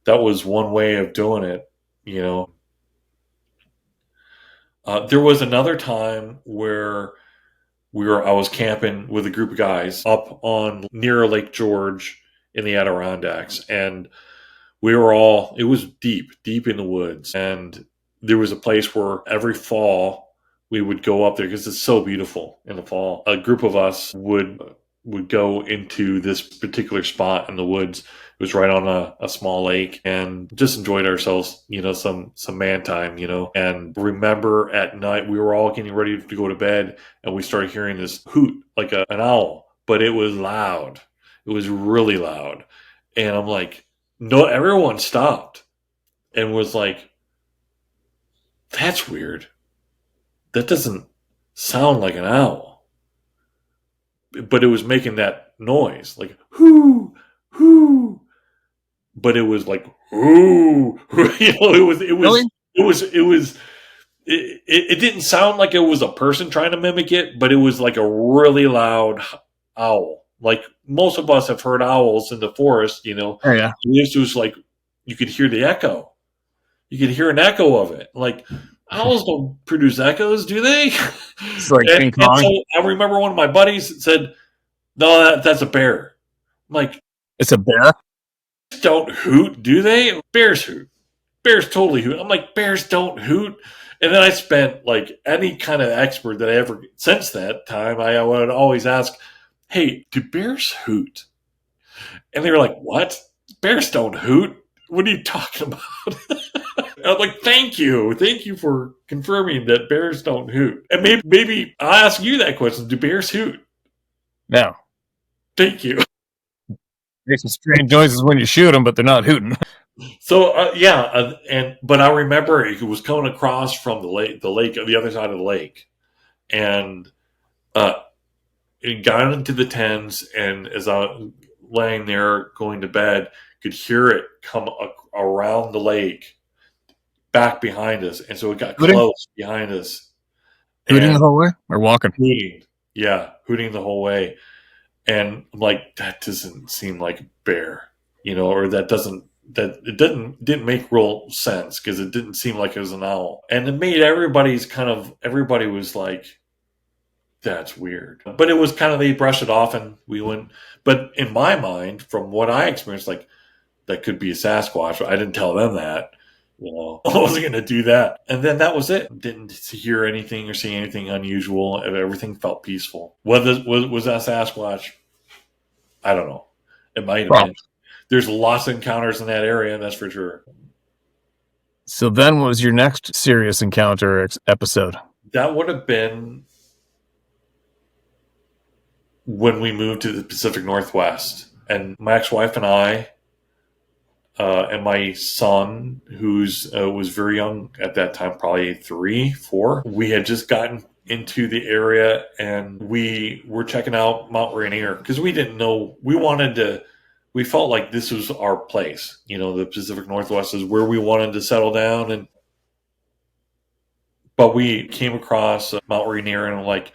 that was one way of doing it. There was another time where I was camping with a group of guys up on near Lake George in the Adirondacks, and it was deep in the woods, and there was a place where every fall we would go up there because it's so beautiful in the fall. A group of us would go into this particular spot in the woods. It was right on a small lake, and just enjoyed ourselves, some man time, and remember at night we were all getting ready to go to bed, and we started hearing this hoot like an owl, but it was loud. It was really loud. And I'm like, no, everyone stopped and was like, that's weird. That doesn't sound like an owl. But it was making that noise, like, hoo, hoo. But it was like, hoo. It didn't sound like it was a person trying to mimic it, but it was like a really loud owl. Like, most of us have heard owls in the forest, Oh, yeah. This was like, you could hear the echo. You could hear an echo of it. Like, owls don't produce echoes, do they? It's like King Kong. And so I remember one of my buddies said, no, that's a bear. I'm like, it's a bear? Don't hoot, do they? Bears hoot. Bears totally hoot. I'm like, bears don't hoot. And then I spent, like, any kind of expert that I ever, since that time, I would always ask, hey, do bears hoot? And they were like, what? Bears don't hoot? What are you talking about? I'm like, thank you for confirming that bears don't hoot. And maybe I'll ask you that question. Do bears hoot? No. Thank you. Make some strange noises when you shoot them, but they're not hooting. So but I remember it was coming across from the lake, the other side of the lake, and it got into the tens. And as I was laying there going to bed, could hear it come around the lake, back behind us, and so it got close behind us. Hooting the whole way, or walking? Hooting the whole way. And I'm like, that doesn't seem like a bear, or it didn't make real sense because it didn't seem like it was an owl. And it made everybody was like, that's weird. But it was kind of, they brushed it off and we went. But in my mind, from what I experienced, like, that could be a Sasquatch. I didn't tell them that. I wasn't going to do that. And then that was it. Didn't hear anything or see anything unusual. Everything felt peaceful. Was that Sasquatch? I don't know. It might have been. There's lots of encounters in that area, that's for sure. So then what was your next serious encounter episode? That would have been when we moved to the Pacific Northwest. And my ex-wife and I, and my son, who's was very young at that time, probably 3, 4. We had just gotten into the area, and we were checking out Mount Rainier because we didn't know. We felt like this was our place. The Pacific Northwest is where we wanted to settle down. But we came across Mount Rainier, and we're like,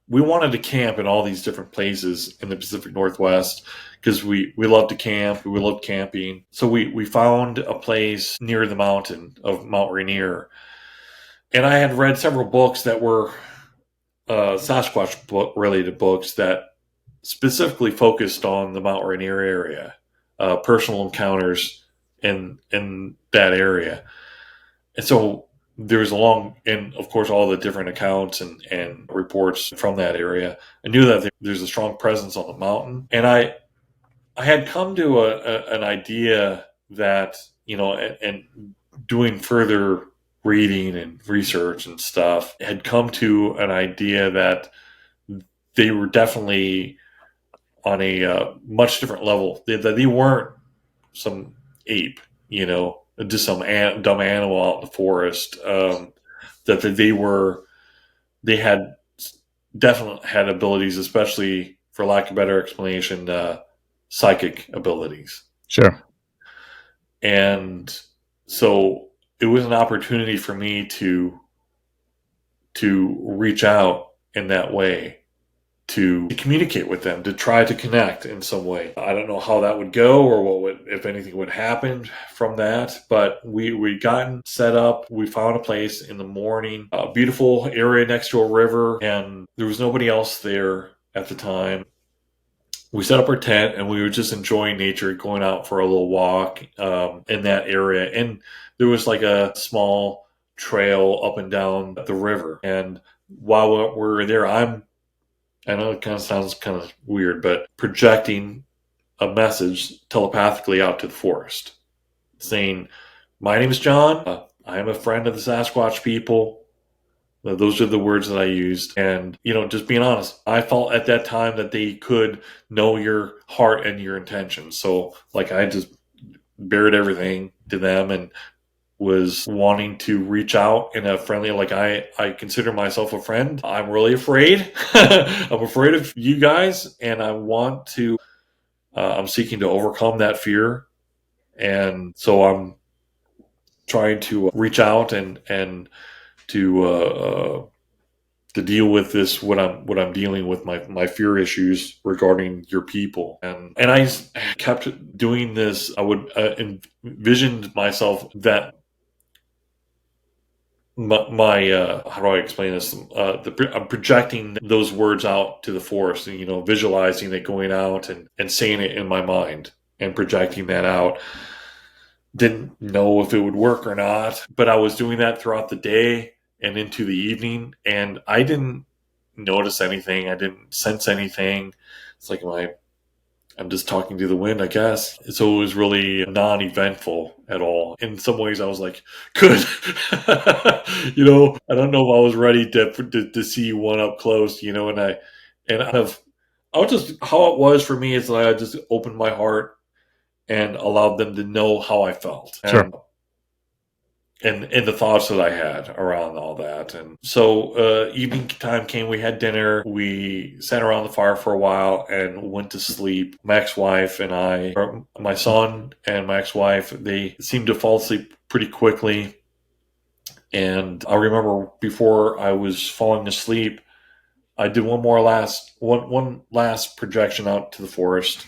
we wanted to camp in all these different places in the Pacific Northwest because we love to camp. We love camping. So we found a place near the mountain of Mount Rainier. And I had read several books that were Sasquatch related books that specifically focused on the Mount Rainier area, personal encounters in that area. And so there was and of course, all the different accounts and reports from that area. I knew that there's a strong presence on the mountain. And I had come to an idea that, and doing further reading and research and stuff, had come to an idea that they were definitely on a much different level. That they weren't some ape, just some dumb animal out in the forest. That they had definitely had abilities, especially, for lack of a better explanation, psychic abilities. Sure. And so it was an opportunity for me to reach out in that way, to communicate with them, to try to connect in some way. I don't know how that would go or if anything would happen from that, but we gotten set up. We found a place in the morning, a beautiful area next to a river, and there was nobody else there at the time. We set up our tent and we were just enjoying nature, going out for a little walk in that area. And there was like a small trail up and down the river. And while we're there, I know it kind of sounds kind of weird, but projecting a message telepathically out to the forest saying, "My name is John. I am a friend of the Sasquatch people." Those are the words that I used. And, just being honest, I felt at that time that they could know your heart and your intentions. So, I just bared everything to them and was wanting to reach out in a friendly, I consider myself a friend. I'm really afraid. I'm afraid of you guys, and I want to, I'm seeking to overcome that fear. And so I'm trying to reach out and to deal with this, what I'm dealing with, my fear issues regarding your people. And I kept doing this. I would envision myself that my how do I explain this? I'm projecting those words out to the forest, and visualizing it going out and saying it in my mind and projecting that out. Didn't know if it would work or not, but I was doing that throughout the day and into the evening, and I didn't notice anything. I didn't sense anything. It's like I'm just talking to the wind, I guess. So it was really non-eventful at all. In some ways, I was like, good. I don't know if I was ready to see one up close, and I was just, how it was for me is that I just opened my heart and allowed them to know how I felt. Sure. And the thoughts that I had around all that. And so evening time came, we had dinner, we sat around the fire for a while and went to sleep. My ex-wife and I, or my son and my ex-wife, they seemed to fall asleep pretty quickly. And I remember before I was falling asleep, I did one last projection out to the forest,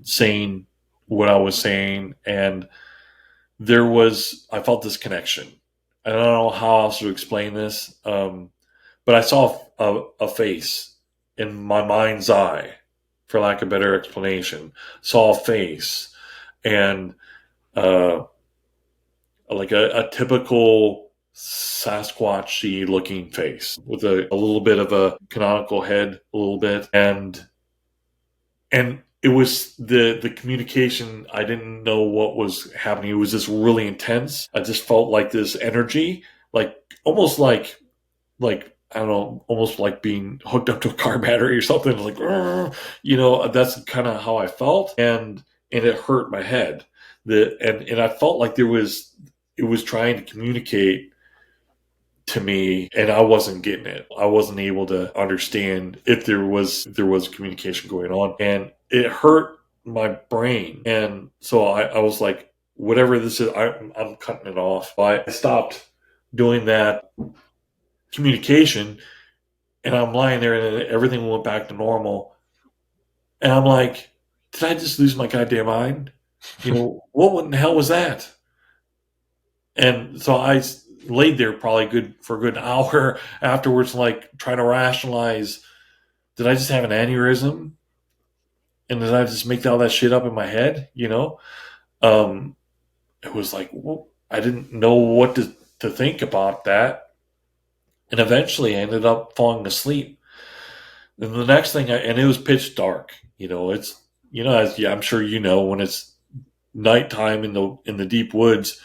saying what I was saying, and I felt this connection. I don't know how else to explain this, but I saw a face in my mind's eye, for lack of a better explanation. Saw a face, and like a typical Sasquatchy looking face with a little bit of a canonical head, a little bit, and it was the communication. I didn't know what was happening. It was just really intense. I just felt like this energy, almost like I don't know, almost like being hooked up to a car battery or something. Like, that's kind of how I felt, and it hurt my head. And I felt like it was trying to communicate to me, and I wasn't getting it. I wasn't able to understand if there was communication going on, and it hurt my brain. And so I was like, whatever this is, I'm cutting it off. I stopped doing that communication, And I'm lying there, and everything went back to normal. And I'm like, did I just lose my goddamn mind? What in the hell was that? And so I laid there probably for a good hour afterwards, like trying to rationalize, did I just have an aneurysm? And did I just make all that shit up in my head? Um, it was like, well, I didn't know what to think about that. And eventually I ended up falling asleep. And the next thing, and it was pitch dark. It's, as I'm sure when it's nighttime in the deep woods,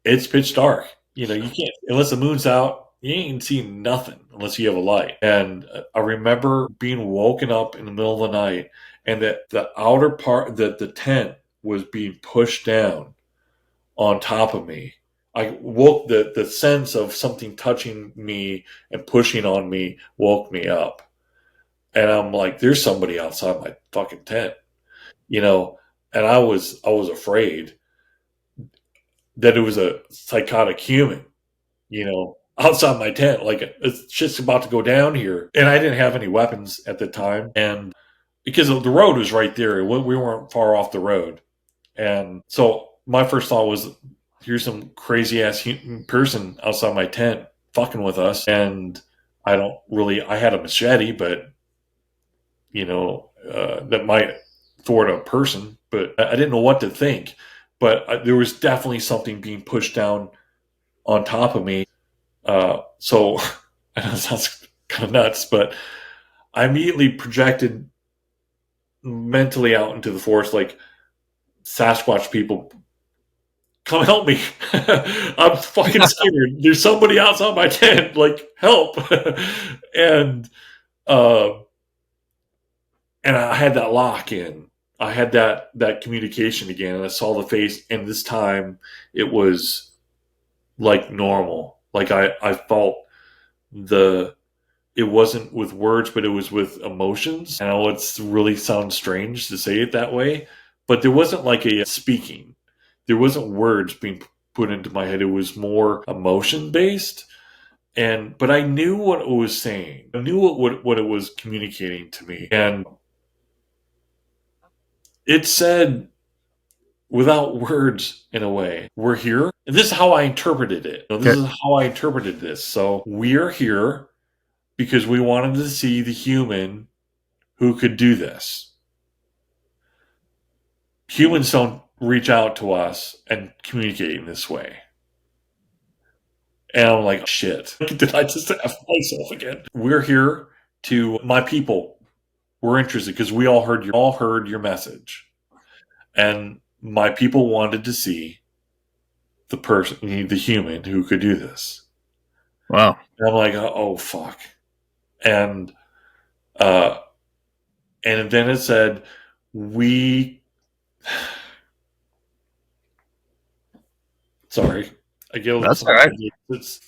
it's pitch dark. You can't, unless the moon's out, you ain't seeing nothing unless you have a light. And I remember being woken up in the middle of the night, and that the outer part, that the tent was being pushed down on top of me. I woke, the sense of something touching me and pushing on me woke me up. And I'm like, there's somebody outside my fucking tent, and I was afraid that it was a psychotic human, outside my tent. Like, it's just about to go down here. And I didn't have any weapons at the time. And because the road was right there, we weren't far off the road. And so my first thought was, here's some crazy ass person outside my tent fucking with us. And I had a machete, but that might thwart a person, but I didn't know what to think. But there was definitely something being pushed down on top of me. So I know it sounds kind of nuts, but I immediately projected mentally out into the forest, like, Sasquatch people, come help me. I'm fucking scared. There's somebody outside my tent, like, help. and and I had that lock in. I had that communication again, and I saw the face, and this time it was like normal. Like, I felt it wasn't with words, but it was with emotions. I know it's really sounds strange to say it that way, but there wasn't like a speaking. There wasn't words being put into my head. It was more emotion based. But I knew what it was saying. I knew what it was communicating to me. And it said, without words, in a way, we're here. And this is how I interpreted it. This is how I interpreted this. So, we're here because we wanted to see the human who could do this. Humans don't reach out to us and communicate in this way. And I'm like, shit, did I just F myself again? We're here my people. We're interested because we all heard your message. And my people wanted to see the human who could do this. Wow. And I'm like, oh, fuck. And then it said, sorry, I get a little. That's all right. It's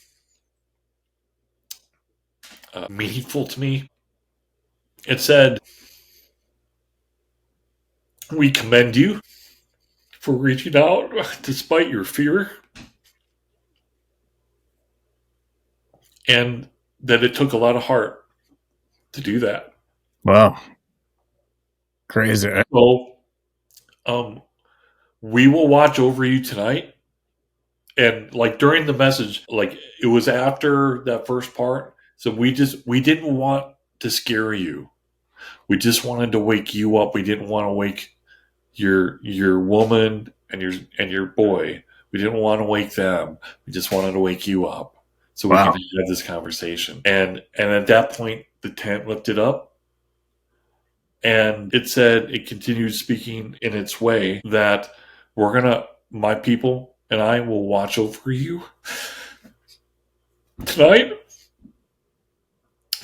meaningful to me. It said, we commend you for reaching out despite your fear, and that it took a lot of heart to do that. Wow. Crazy. So, we will watch over you tonight. And like during the message, like it was after that first part. So we didn't want to scare you. We just wanted to wake you up. We didn't want to wake your woman and your boy. We didn't want to wake them. We just wanted to wake you up so we could have this conversation. And at that point, the tent lifted up, and it continued speaking in its way that my people and I will watch over you tonight,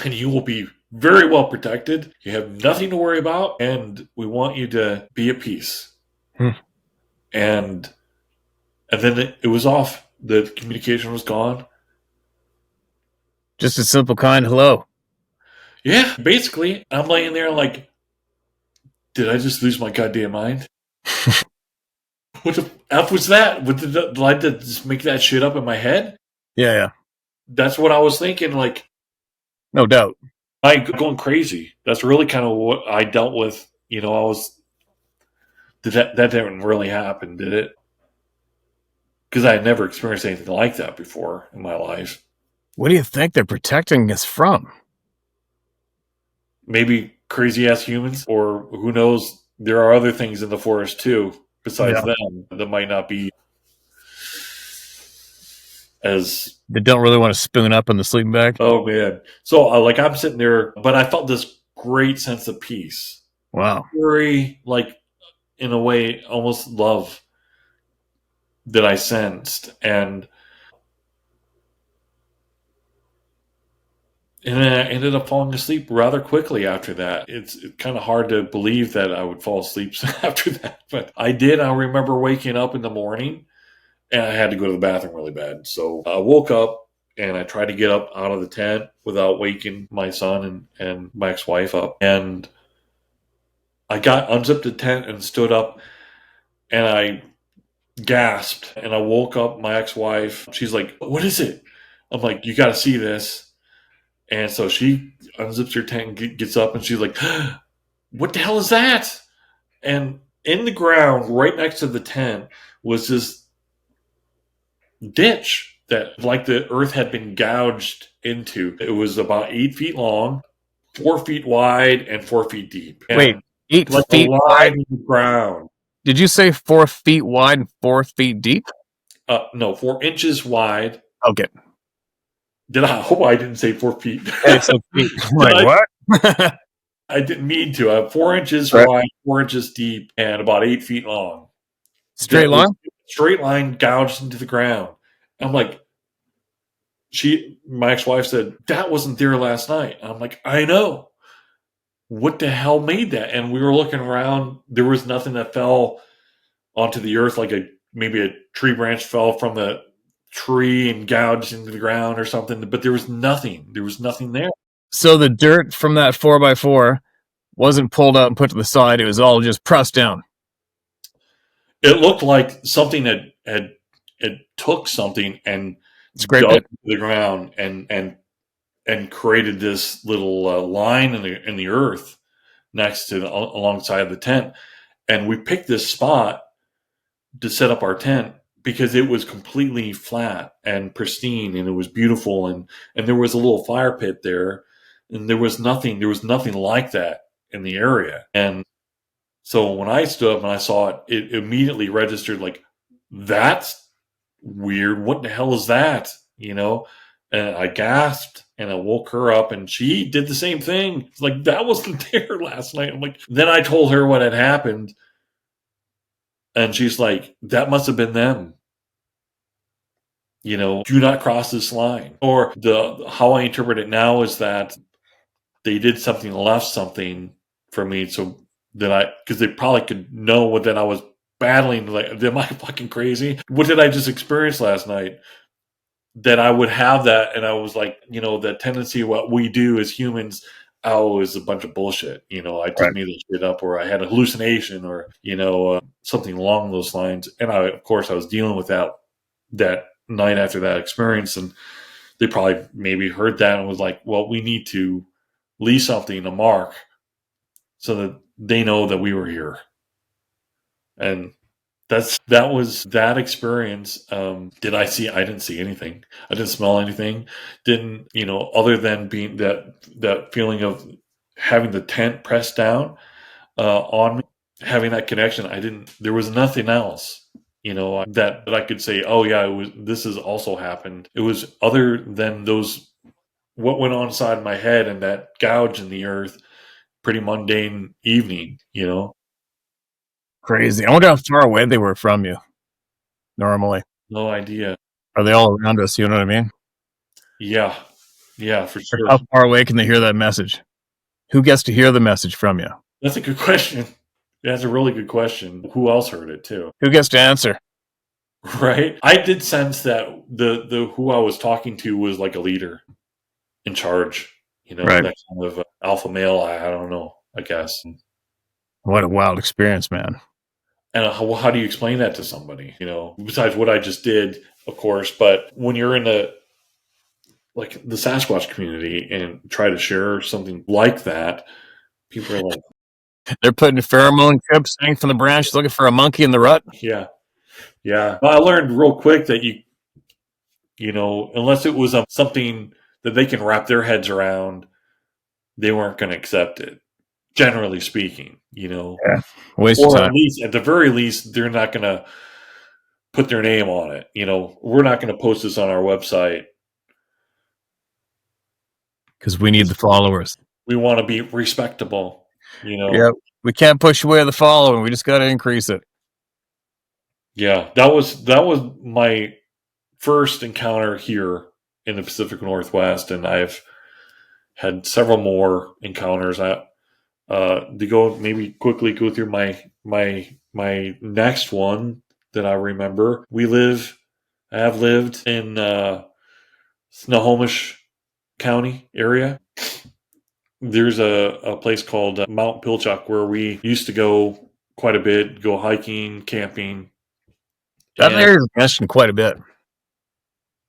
and you will be very well protected. You have nothing to worry about, and we want you to be at peace. And then it was off. The communication was gone. Just a simple, kind hello. Yeah, basically. I'm laying there like, did I just lose my goddamn mind? What the F was that? Did I just make that shit up in my head? Yeah. That's what I was thinking. Like, No doubt. I going crazy. That's really kind of what I dealt with. You know, that didn't really happen, did it? Because I had never experienced anything like that before in my life. What do you think they're protecting us from? Maybe crazy ass humans, or who knows? There are other things in the forest too, besides them, that might not be as. They don't really want to spoon up in the sleeping bag. Oh man! So like I'm sitting there, but I felt this great sense of peace. Wow. Very like, in a way, almost love that I sensed, and then I ended up falling asleep rather quickly after that. It's kind of hard to believe that I would fall asleep after that, but I did. I remember waking up in the morning, and I had to go to the bathroom really bad. So I woke up and I tried to get up out of the tent without waking my son and my ex-wife up. And I unzipped the tent and stood up, and I gasped, and I woke up my ex-wife. She's like, "What is it?" I'm like, "You got to see this." And so she unzips her tent and gets up, and she's like, "What the hell is that?" And in the ground, right next to the tent, was this ditch that, like, the earth had been gouged into. It was about 8 feet long, 4 feet wide, and 4 feet deep. And Wait, 8 like feet a line wide? in the ground. Did you say 4 feet wide and 4 feet deep? No, 4 inches wide. Okay. I hope I didn't say 4 feet. Feet. Like, what? I didn't mean to. I have 4 inches right. wide, 4 inches deep, and about 8 feet long. Straight line? Straight line gouged into the ground. I'm like, my ex-wife said, "That wasn't there last night." I'm like, "I know. What the hell made that?" And we were looking around. There was nothing that fell onto the earth, like maybe a tree branch fell from the tree and gouged into the ground or something, but there was nothing. There was nothing there. So the dirt from that 4x4 wasn't pulled out and put to the side. It was all just pressed down. It looked like something had took something and scraped dug it into the ground and created this little line in the earth next to alongside the tent. And we picked this spot to set up our tent because it was completely flat and pristine, and it was beautiful, and there was a little fire pit there, and there was nothing like that in the area. And so when I stood up and I saw it, it immediately registered, like, that's weird. What the hell is that? You know? And I gasped, and I woke her up, and she did the same thing. It's like, that wasn't there last night. I'm like, then I told her what had happened, and she's like, that must have been them. You know, do not cross this line. Or how I interpret it now is that they did something, left something for me, so that because they probably could know that I was battling. Like, am I fucking crazy? What did I just experience last night? That I would have that, and I was like, you know, the tendency, what we do as humans, is a bunch of bullshit. You know, I just made this shit up, or I had a hallucination, or, you know, something along those lines. And of course, I was dealing with that night after that experience, and they probably maybe heard that and was like, well, we need to leave something, a mark, so that they know that we were here. And that was that experience. Did I see? I didn't see anything. I didn't smell anything. Didn't, you know, other than being that feeling of having the tent pressed down on me, having that connection. There was nothing else, you know, that I could say, oh yeah, this has also happened. It was other than what went on inside my head and that gouge in the earth. Pretty mundane evening, you know. Crazy. I wonder how far away they were from you. Normally, no idea. Are they all around us? You know what I mean? Yeah, for sure. How far away can they hear that message? Who gets to hear the message from you? That's a good question. That's a really good question. Who else heard it too? Who gets to answer? Right. I did sense that the who I was talking to was like a leader in charge. You know, that kind of alpha male. I don't know. I guess. What a wild experience, man. And how do you explain that to somebody? You know, besides what I just did, of course. But when you're in like the Sasquatch community and try to share something like that, people are like, They're putting pheromone trips hanging from the branch looking for a monkey in the rut. yeah. I learned real quick that unless it was something that they can wrap their heads around, they weren't going to accept it. Generally speaking, Yeah, waste of or time. at the very least, they're not going to put their name on it. We're not going to post this on our website because we need the followers. We want to be respectable. Yeah, we can't push away the following. We just got to increase it. Yeah, that was my first encounter here in the Pacific Northwest, and I've had several more encounters. To go maybe quickly go through my next one that I remember. I have lived in Snohomish County area. There's a place called Mount Pilchuck where we used to go quite a bit, go hiking, camping. That area is mentioned quite a bit.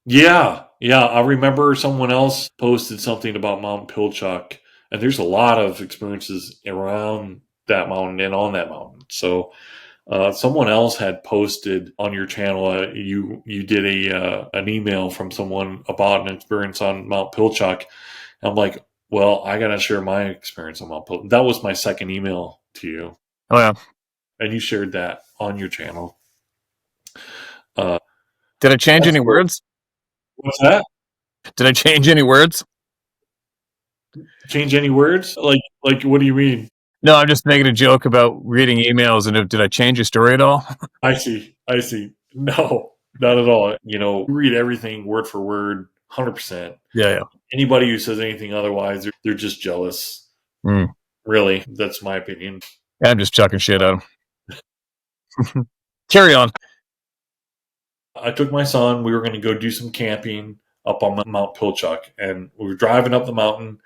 Yeah. I remember someone else posted something about Mount Pilchuck, and there's a lot of experiences around that mountain and on that mountain. So someone else had posted on your channel. You did an email from someone about an experience on Mount Pilchuck. I'm like, well, I gotta share my experience on Mount Pilchuck. That was my second email to you. Oh yeah, and you shared that on your channel. Did I change any words? What's that? Did I change any words? Change any words? Like what do you mean? No, I'm just making a joke about reading emails. And did I change your story at all? I see. No, not at all. Read everything word for word, 100%. Yeah. Anybody who says anything otherwise, they're just jealous. Really, that's my opinion. I'm just chucking shit at them. Carry on. I took my son. We were going to go do some camping up on Mount Pilchuck, and we were driving up the mountain.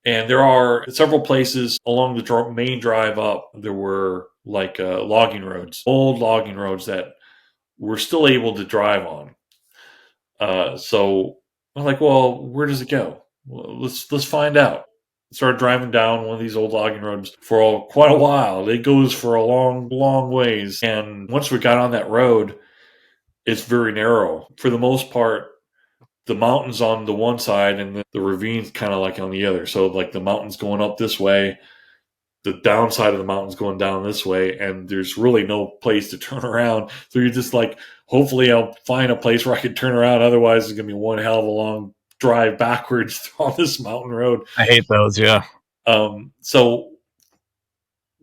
And there are several places along the main drive up. There were like logging roads, old logging roads that we're still able to drive on. So I'm like, well, where does it go? Well, let's find out. Started driving down one of these old logging roads for quite a while. It goes for a long, long ways. And once we got on that road, it's very narrow. For the most part, the mountain's on the one side and the ravine's kind of like on the other. So like the mountain's going up this way, the downside of the mountain's going down this way, and there's really no place to turn around. So you're just like, hopefully I'll find a place where I can turn around. Otherwise, it's going to be one hell of a long drive backwards on this mountain road. I hate those, yeah. So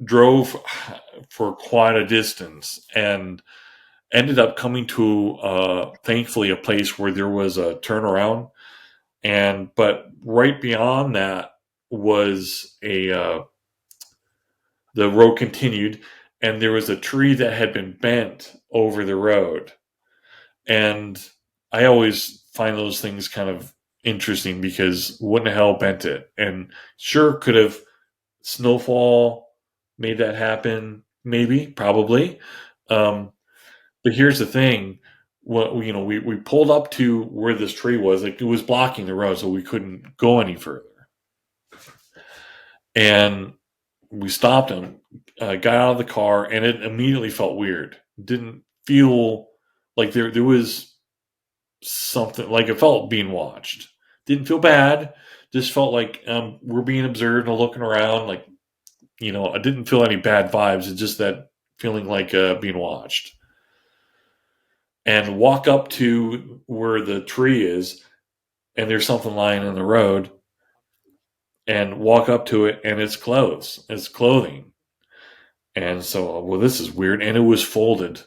drove for quite a distance and ended up coming to, thankfully, a place where there was a turnaround. But right beyond that was the road continued, and there was a tree that had been bent over the road. And I always find those things kind of interesting because what in the hell bent it? And sure, could have snowfall made that happen? Maybe, probably. But here's the thing. We pulled up to where this tree was. Like, it was blocking the road, so we couldn't go any further. And we stopped and got out of the car, and it immediately felt weird. Didn't feel like there was something, like it felt being watched. Didn't feel bad. Just felt like we're being observed and looking around. Like, I didn't feel any bad vibes. It's just that feeling like being watched. And walk up to where the tree is, and there's something lying in the road. And walk up to it, and it's clothes. It's clothing. And so, well, this is weird. And it was folded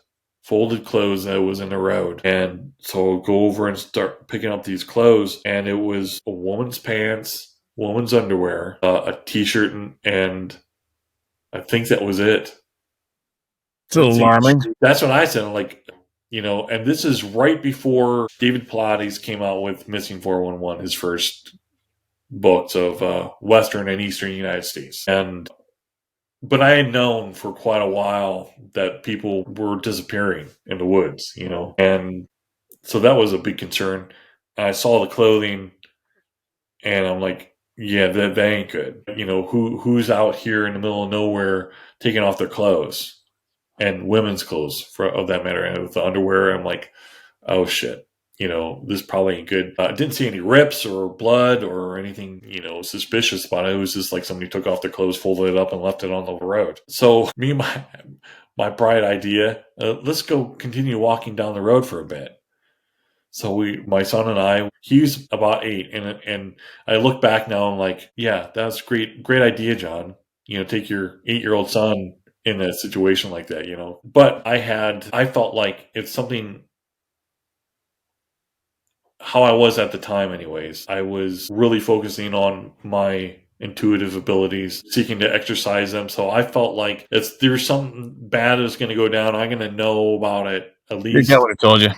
clothes that was in the road. And so I'll go over and start picking up these clothes. And it was a woman's pants, woman's underwear, a t-shirt, and I think that was it. It's alarming. That's what I said. I'm like, and this is right before David Pilates came out with Missing 411, his first books of Western and Eastern United States. But I had known for quite a while that people were disappearing in the woods, and so that was a big concern. I saw the clothing, And I'm like, yeah, that ain't good. Who's out here in the middle of nowhere taking off their clothes and women's clothes of that matter, and with the underwear? I'm like, oh shit. This probably ain't good. I didn't see any rips or blood or anything, suspicious about it. It was just like somebody took off their clothes, folded it up, and left it on the road. So me and my bright idea, let's go continue walking down the road for a bit. So my son and I, he's about 8, and I look back now and I'm like, yeah, that's great idea, John. Take your 8-year-old son in a situation like that, But I felt like it's something, how I was at the time anyways. I was really focusing on my intuitive abilities, seeking to exercise them. So I felt like there's something bad that's going to go down. I'm going to know about it at least. Your dad would have told you.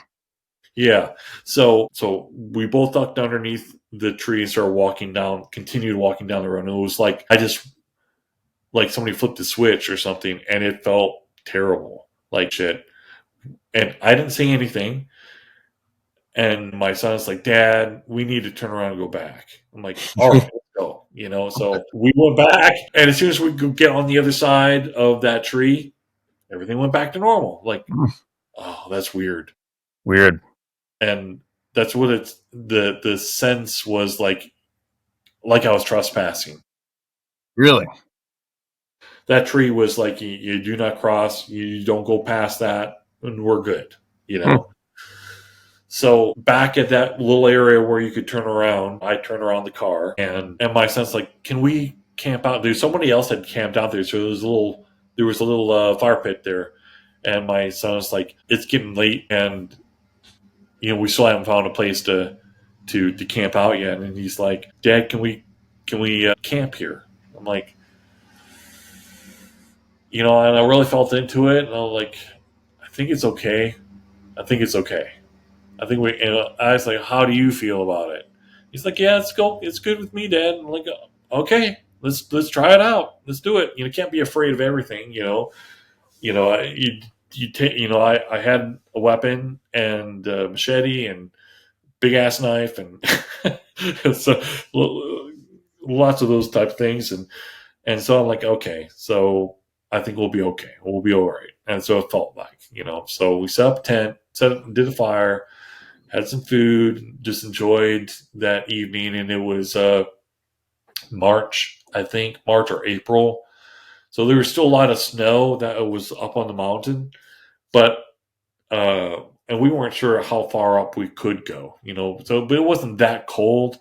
Yeah. So we both ducked underneath the tree and started continued walking down the road. And it was like, like somebody flipped a switch or something, and it felt terrible, like shit. And I didn't say anything. And my son's like, Dad, we need to turn around and go back. I'm like, all right, let's go. So we went back. And as soon as we could get on the other side of that tree, everything went back to normal. Like, oh, that's weird. Weird. And that's what the sense was like I was trespassing. Really? That tree was like, you do not cross, you don't go past that, and we're good, So back at that little area where you could turn around, I turned around the car, and my son's like, can we camp out there? Somebody else had camped out there, so there was a little fire pit there. And my son's like, it's getting late, and we still haven't found a place to camp out yet. And he's like, Dad, can we camp here? I'm like, and I really felt into it, and I was like, I think it's okay. I think I was like, how do you feel about it? He's like, yeah, it's good with me, Dad. I'm like, okay, let's try it out. Let's do it. Can't be afraid of everything. I had a weapon and a machete and big ass knife and so lots of those type of things, and so I'm like, okay, so I think we'll be okay. We'll be all right. And so it felt like, so we set up a tent, did a fire, had some food, just enjoyed that evening. And it was March, I think, March or April. So there was still a lot of snow that was up on the mountain, but and we weren't sure how far up we could go, but it wasn't that cold.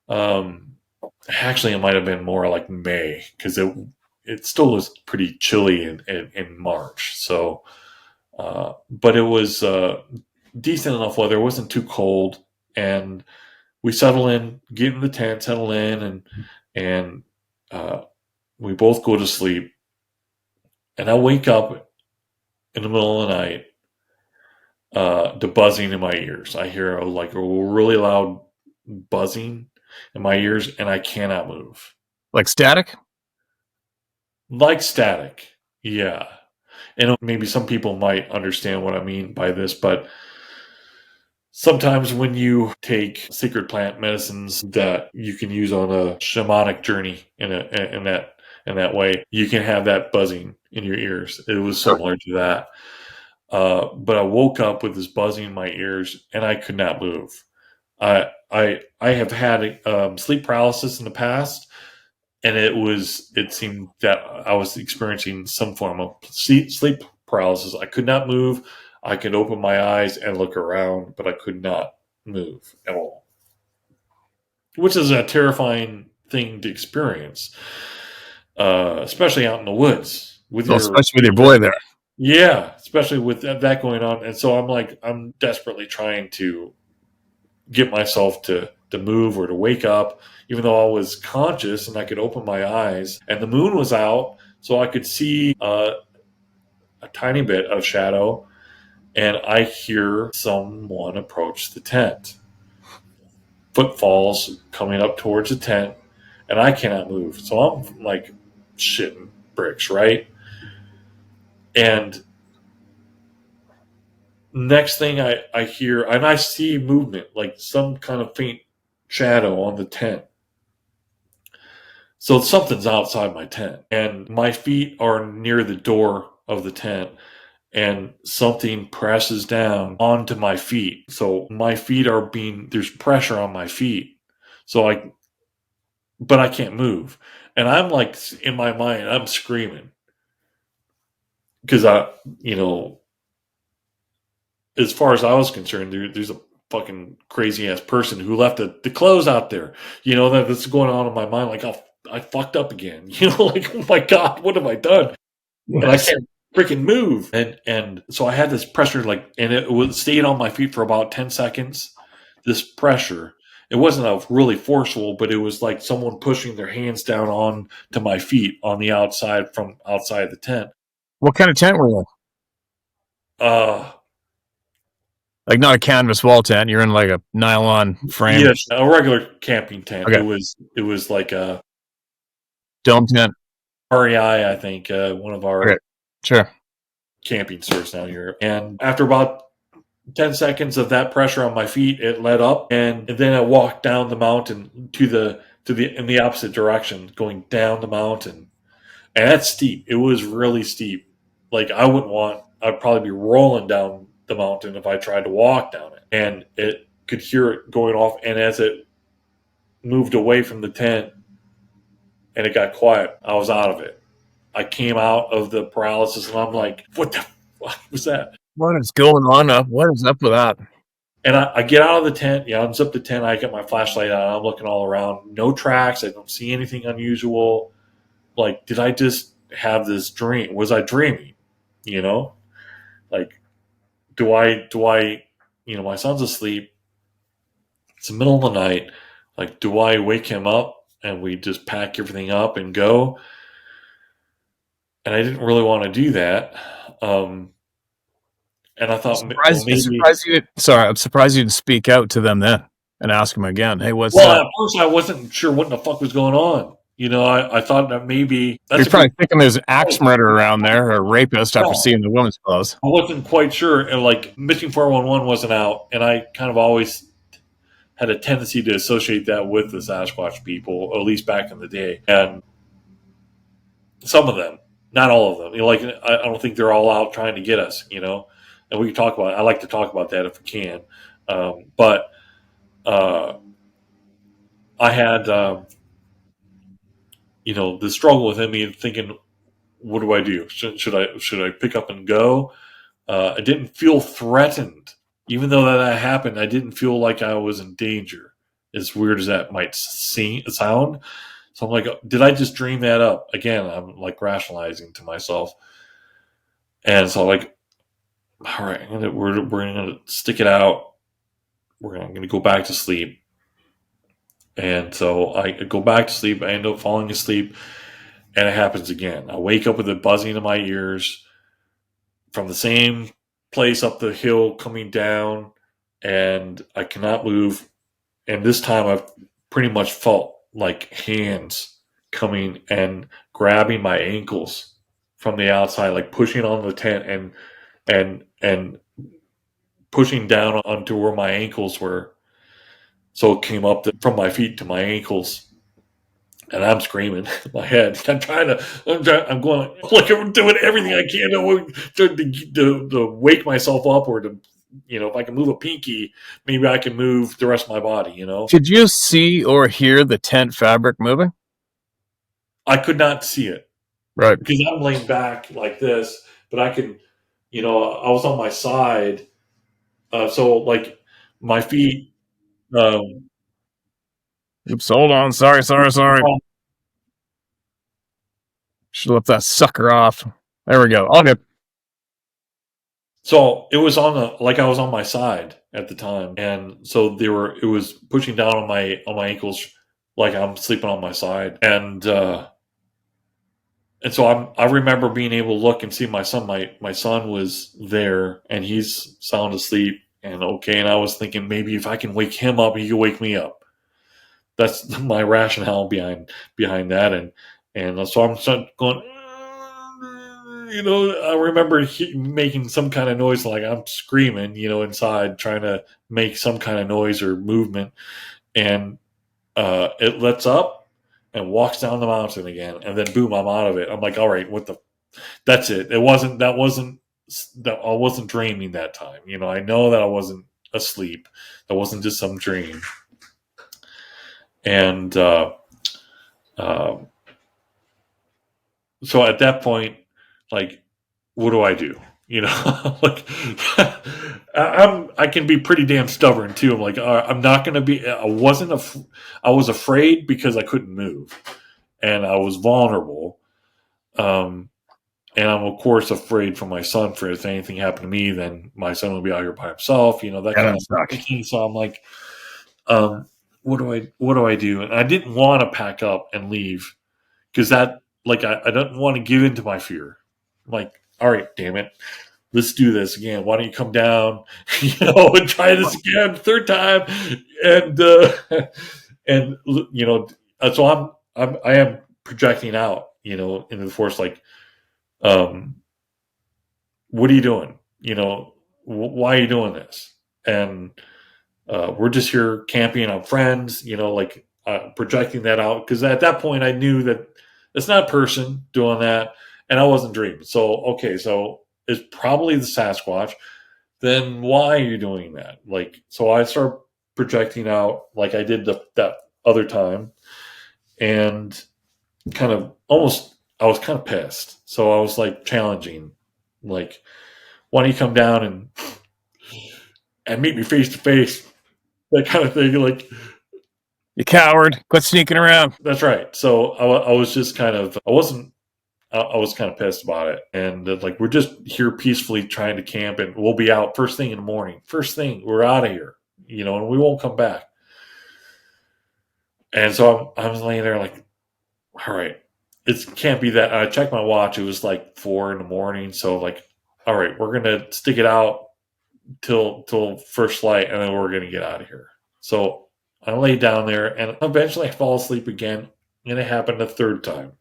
Actually, it might have been more like May, because it still was pretty chilly in March. So, but it was decent enough weather. It wasn't too cold, and we settle in, get in the tent, settle in, and we both go to sleep. And I wake up in the middle of the night, the buzzing in my ears. I hear a really loud buzzing in my ears, and I cannot move. Like static? Like static, yeah. And maybe some people might understand what I mean by this, but sometimes when you take sacred plant medicines that you can use on a shamanic journey in that way, you can have that buzzing in your ears. It was similar to that. But I woke up with this buzzing in my ears, and I could not move. I have had sleep paralysis in the past, and it seemed that I was experiencing some form of sleep paralysis. I could not move. I could open my eyes and look around, but I could not move at all, which is a terrifying thing to experience, especially out in the woods especially with your boy there. Yeah, especially with that going on. And so I'm desperately trying to get myself to move or to wake up, even though I was conscious and I could open my eyes. And the moon was out, so I could see a tiny bit of shadow. And I hear someone approach the tent. Footfalls coming up towards the tent, and I cannot move. So I'm like shitting bricks, right? And next thing I hear, and I see movement, like some kind of faint shadow on the tent. So something's outside my tent, and my feet are near the door of the tent, and something presses down onto my feet. So my feet are there's pressure on my feet. But I can't move. And I'm like, in my mind, I'm screaming. Because as far as I was concerned, there's a fucking crazy ass person who left the clothes out there. That's going on in my mind. Like, oh, I fucked up again. Like, oh my God, what have I done? And I can't freaking move. And so I had this pressure, and it stayed on my feet for about 10 seconds. This pressure. It wasn't really forceful, but it was like someone pushing their hands down on to my feet on the outside from outside the tent. What kind of tent were you in? Like not a canvas wall tent. You're in like a nylon frame. Yes, a regular camping tent. Okay. It was like a dome tent. REI, I think, one of our camping stores down here. And after about 10 seconds of that pressure on my feet, it let up, and then I walked down the mountain in the opposite direction, going down the mountain. And that's steep. It was really steep. Like, I'd probably be rolling down the mountain if I tried to walk down it. And it could hear it going off. And as it moved away from the tent and it got quiet, I was out of it. I came out of the paralysis, and I'm like, what the fuck was that? What is going on? What is up with that? And I get out of the tent. I unzip the tent. I get my flashlight out. I'm looking all around. No tracks. I don't see anything unusual. Like, did I just have this dream? Was I dreaming? Like, do I, my son's asleep. It's the middle of the night. Like, do I wake him up and we just pack everything up and go? And I didn't really want to do that. And I thought, I'm surprised you didn't speak out to them then and ask them again. Hey, what's Well, at first I wasn't sure what the fuck was going on. I thought that maybe you're probably thinking there's an axe murderer around there or a rapist after seeing the woman's clothes. I wasn't quite sure, and like Missing 411 wasn't out, and I kind of always had a tendency to associate that with the Sasquatch people, at least back in the day. And some of them, not all of them. I don't think they're all out trying to get us. And we can talk about it. I like to talk about that if we can. But I had the struggle within me, thinking, what do I do? Should I pick up and go? I didn't feel threatened. Even though that happened, I didn't feel like I was in danger, as weird as that might sound. So I'm like, did I just dream that up? Again, I'm like rationalizing to myself. And so I'm like, all right, we're going to stick it out. I'm going to go back to sleep. And so I go back to sleep. I end up falling asleep, and it happens again. I wake up with a buzzing in my ears from the same place up the hill coming down, and I cannot move. And this time I've pretty much felt like hands coming and grabbing my ankles from the outside, like pushing on the tent and pushing down onto where my ankles were. So it came up from my feet to my ankles, and I'm screaming in my head. I'm going like I'm doing everything I can to wake myself up, or to, if I can move a pinky, maybe I can move the rest of my body. Did you see or hear the tent fabric moving? I could not see it, right? Because I'm laying back like this, but I can, I was on my side, so like my feet. Oops, hold on. Sorry. Should lift that sucker off. There we go. Okay. So it was I was on my side at the time, and so it was pushing down on my ankles, like I'm sleeping on my side, and so I remember being able to look and see my son. My son was there, and he's sound asleep and okay. And I was thinking, maybe if I can wake him up, he can wake me up. That's my rationale behind that, and so I'm going. I remember making some kind of noise, like I'm screaming, inside, trying to make some kind of noise or movement. and it lets up and walks down the mountain again, and then boom, I'm out of it. I'm like, all right, that's it. I wasn't dreaming that time. I know that I wasn't asleep. That wasn't just some dream. And so at that point, like, what do I do? Like, I can be pretty damn stubborn too. I'm like, I'm not going to be. I was afraid because I couldn't move, and I was vulnerable. And I'm of course afraid for my son. For if anything happened to me, then my son will be out here by himself. That kind of thinking. So I'm like, what do I do? And I didn't want to pack up and leave because that, like, I don't want to give in to my fear. I'm like, all right, damn it, let's do this again. Why don't you come down, and try this again, third time, and so I am projecting out, into the force, like, what are you doing? Why are you doing this? And we're just here camping on friends, like projecting that out. Because at that point, I knew that it's not a person doing that, and I wasn't dreaming. So, okay, so it's probably the Sasquatch. Then why are you doing that? Like, so I start projecting out like I did that other time, and kind of almost, I was kind of pissed. So I was like challenging, like, why don't you come down and meet me face to face? That kind of thing. Like, you coward, quit sneaking around. That's right. So I was just kind of, I was kind of pissed about it. And like, we're just here peacefully trying to camp, and we'll be out first thing in the morning. First thing, we're out of here, and we won't come back. And so I was laying there like, all right, it can't be that. I checked my watch. It was like 4 a.m. So like, all right, we're going to stick it out till first light, and then we're going to get out of here. So I lay down there, and eventually I fall asleep again, and it happened a third time.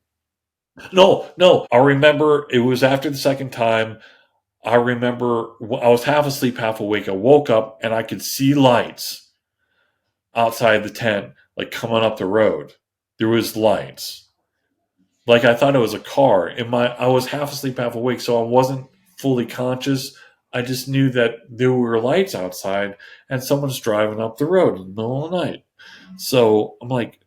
No, I remember it was after the second time. I remember I was half asleep, half awake. I woke up, and I could see lights outside the tent, like coming up the road. There was lights. Like, I thought it was a car. I was half asleep, half awake, so I wasn't fully conscious. I just knew that there were lights outside and someone's driving up the road in the middle of the night. So I'm like,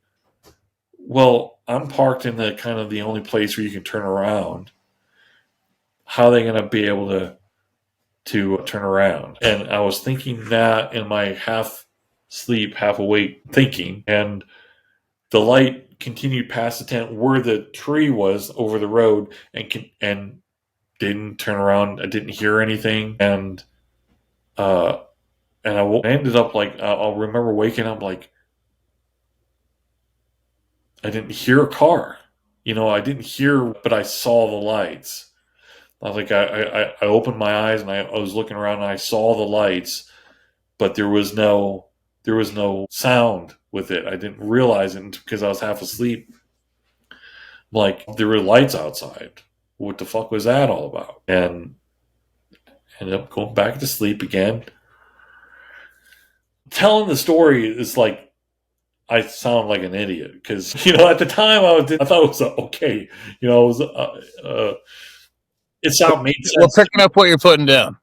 well, I'm parked in the kind of the only place where you can turn around. How are they going to be able to turn around? And I was thinking that in my half sleep, half awake thinking, and the light continued past the tent where the tree was over the road, and didn't turn around. I didn't hear anything, and I ended up like, I'll remember waking up like, I didn't hear a car. I didn't hear, but I saw the lights. I was like, I opened my eyes, and I was looking around, and I saw the lights, but there was no sound with it. I didn't realize it because I was half asleep. Like, there were lights outside. What the fuck was that all about? And ended up going back to sleep again. Telling the story is like, I sound like an idiot because, at the time I thought it was okay. It was, made sense. Well, picking up what you're putting down.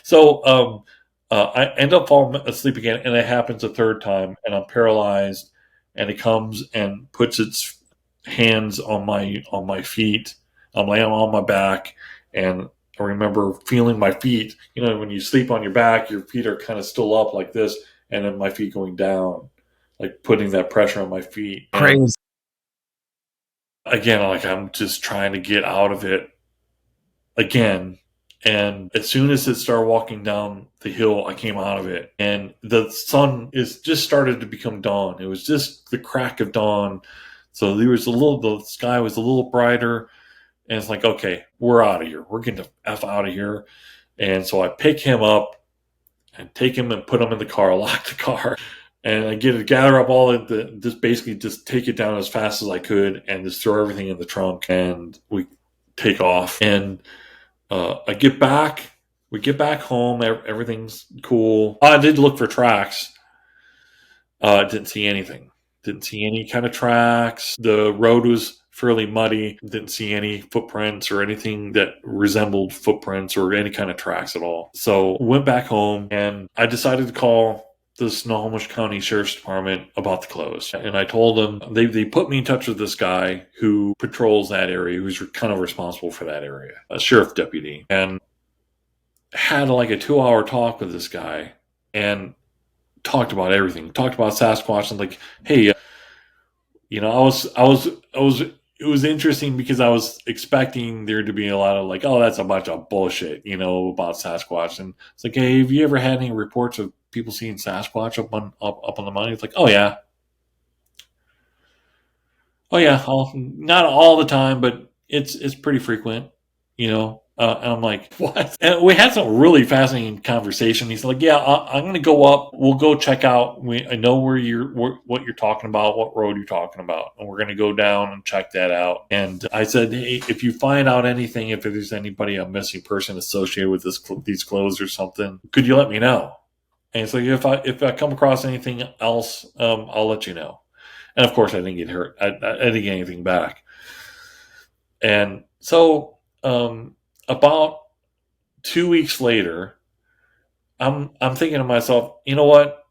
So, I end up falling asleep again, and it happens a third time, and I'm paralyzed, and it comes and puts its hands on my feet. I'm laying on my back, and I remember feeling my feet. When you sleep on your back, your feet are kind of still up like this, and then my feet going down, like putting that pressure on my feet. Crazy. Again, like, I'm just trying to get out of it again. And as soon as it started walking down the hill, I came out of it. And the sun is just started to become dawn. It was just the crack of dawn. So the sky was a little brighter. And it's like, okay, we're out of here. We're getting the F out of here. And so I pick him up and take him and put him in the car, lock the car. And I gather up all just take it down as fast as I could and just throw everything in the trunk. And we take off. And I get back. We get back home. Everything's cool. I did look for tracks. Didn't see anything. Didn't see any kind of tracks. The road was fairly muddy. Didn't see any footprints or anything that resembled footprints or any kind of tracks at all. So went back home and I decided to call the Snohomish County Sheriff's Department about the clothes. And I told them, they put me in touch with this guy who patrols that area, who's kind of responsible for that area, a sheriff deputy. And had like a 2-hour talk with this guy and talked about everything. Talked about Sasquatch and like, hey, it was interesting because I was expecting there to be a lot of like, oh, that's a bunch of bullshit, about Sasquatch. And it's like, hey, have you ever had any reports of people seeing Sasquatch up on the mountain? It's like, oh yeah, not all the time, but it's pretty frequent, and I'm like, what? And we had some really fascinating conversation. He's like, yeah, I'm going to go up. We'll go check out. I know what you're talking about, what road you're talking about. And we're going to go down and check that out. And I said, hey, if you find out anything, if there's anybody, a missing person associated with these clothes or something, could you let me know? And it's like, if I come across anything else, I'll let you know. And of course, I didn't get hurt. I didn't get anything back. And so, about 2 weeks later, I'm thinking to myself, you know what?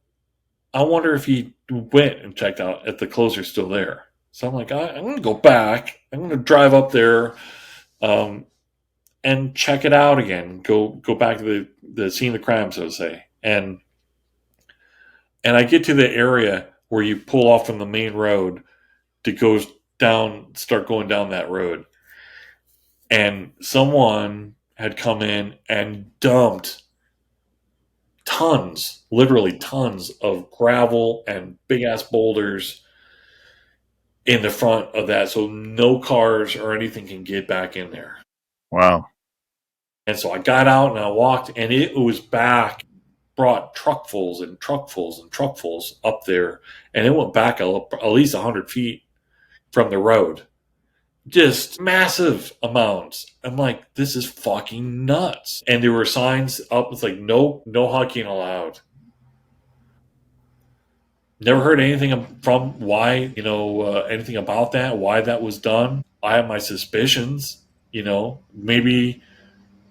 I wonder if he went and checked out if the clothes are still there. So I'm like, I'm going to go back. I'm going to drive up there, and check it out again. Go back to the scene of the crime, so to say. And I get to the area where you pull off from the main road to start going down that road. And someone had come in and dumped literally tons of gravel and big ass boulders in the front of that. So no cars or anything can get back in there. Wow. And so I got out and I walked, and it was back, brought truckfuls and truckfuls and truckfuls up there. And it went back at least 100 feet from the road. Just massive amounts. I'm like, this is fucking nuts. And there were signs up. It's like, no hiking allowed. Never heard anything from why, anything about that, why that was done. I have my suspicions, maybe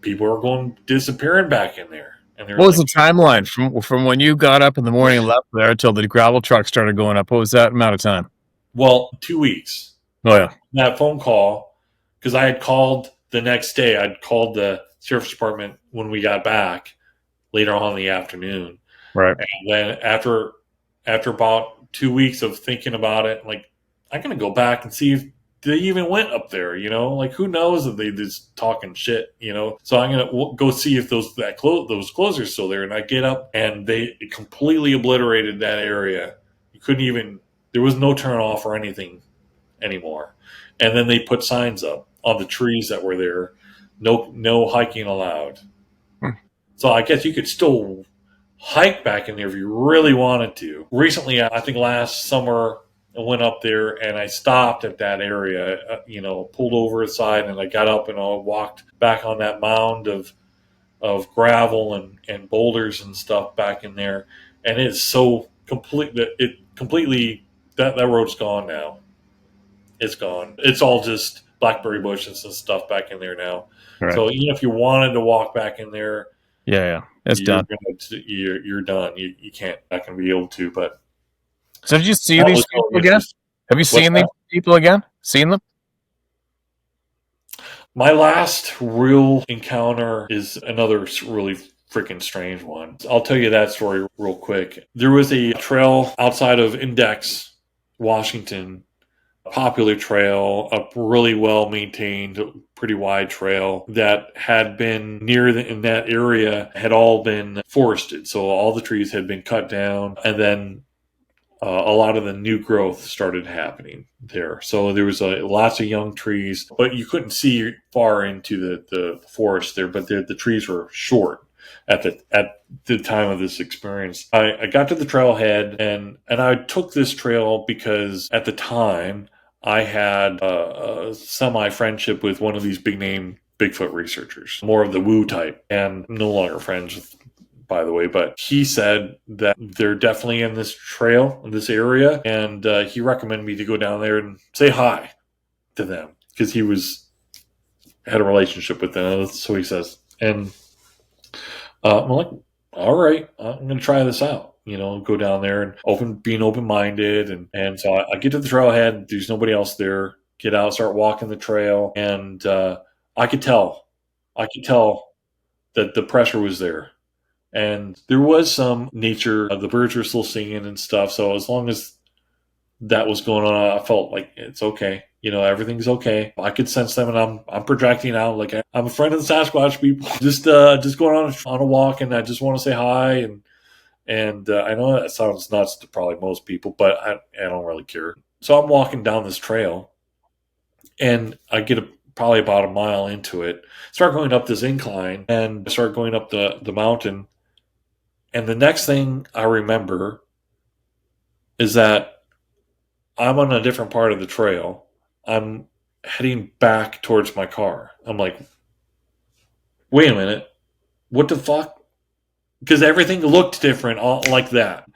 people are going disappearing back in there. And what was the timeline from when you got up in the morning and left there until the gravel truck started going up? What was that amount of time? Well, 2 weeks. Oh, yeah. That phone call, because I had called the next day. I'd called the sheriff's department when we got back later on in the afternoon. Right. And then after about 2 weeks of thinking about it, like, I'm going to go back and see if they even went up there, like, who knows if they just talking shit, So I'm going to go see if those clothes are still there. And I get up and they completely obliterated that area. You couldn't even, there was no turn off or anything anymore. And then they put signs up on the trees that were there, no hiking allowed. So I guess you could still hike back in there if you really wanted to. Recently, I think last summer, I went up there and I stopped at that area, pulled over aside, and I got up and I walked back on that mound of gravel and boulders and stuff back in there. And it's so completely that road's gone now. It's gone. It's all just blackberry bushes and stuff back in there now. Right. So even if you wanted to walk back in there, it's done. You're done. You can't. Not going to be able to. But so did you see these people again? Have you seen these people again? Seen them? My last real encounter is another really freaking strange one. I'll tell you that story real quick. There was a trail outside of Index, Washington. Popular trail, a really well maintained, pretty wide trail that had been in that area had all been forested. So all the trees had been cut down, and then a lot of the new growth started happening there. So there was lots of young trees, but you couldn't see far into the forest there. But the trees were short at the time of this experience. I got to the trailhead, and I took this trail because at the time I had a semi-friendship with one of these big-name Bigfoot researchers, more of the woo type, and I'm no longer friends with by the way, but he said that they're definitely in this trail, in this area, and he recommended me to go down there and say hi to them because he had a relationship with them. So he says, and I'm like, all right, I'm going to try this out. Go down there and being open-minded, and so I get to the trailhead. There's nobody else there. Get out, start walking the trail, and I could tell that the pressure was there. And there was some nature. The birds were still singing and stuff. So as long as that was going on, I felt like it's okay. Everything's okay. I could sense them, and I'm projecting out like I'm a friend of the Sasquatch people. Just going on a walk, and I just want to say hi. And I know that sounds nuts to probably most people, but I don't really care. So I'm walking down this trail, and I get probably about a mile into it. Start going up this incline, and start going up the mountain. And the next thing I remember is that I'm on a different part of the trail. I'm heading back towards my car. I'm like, wait a minute, what the fuck? Because everything looked different, all like that.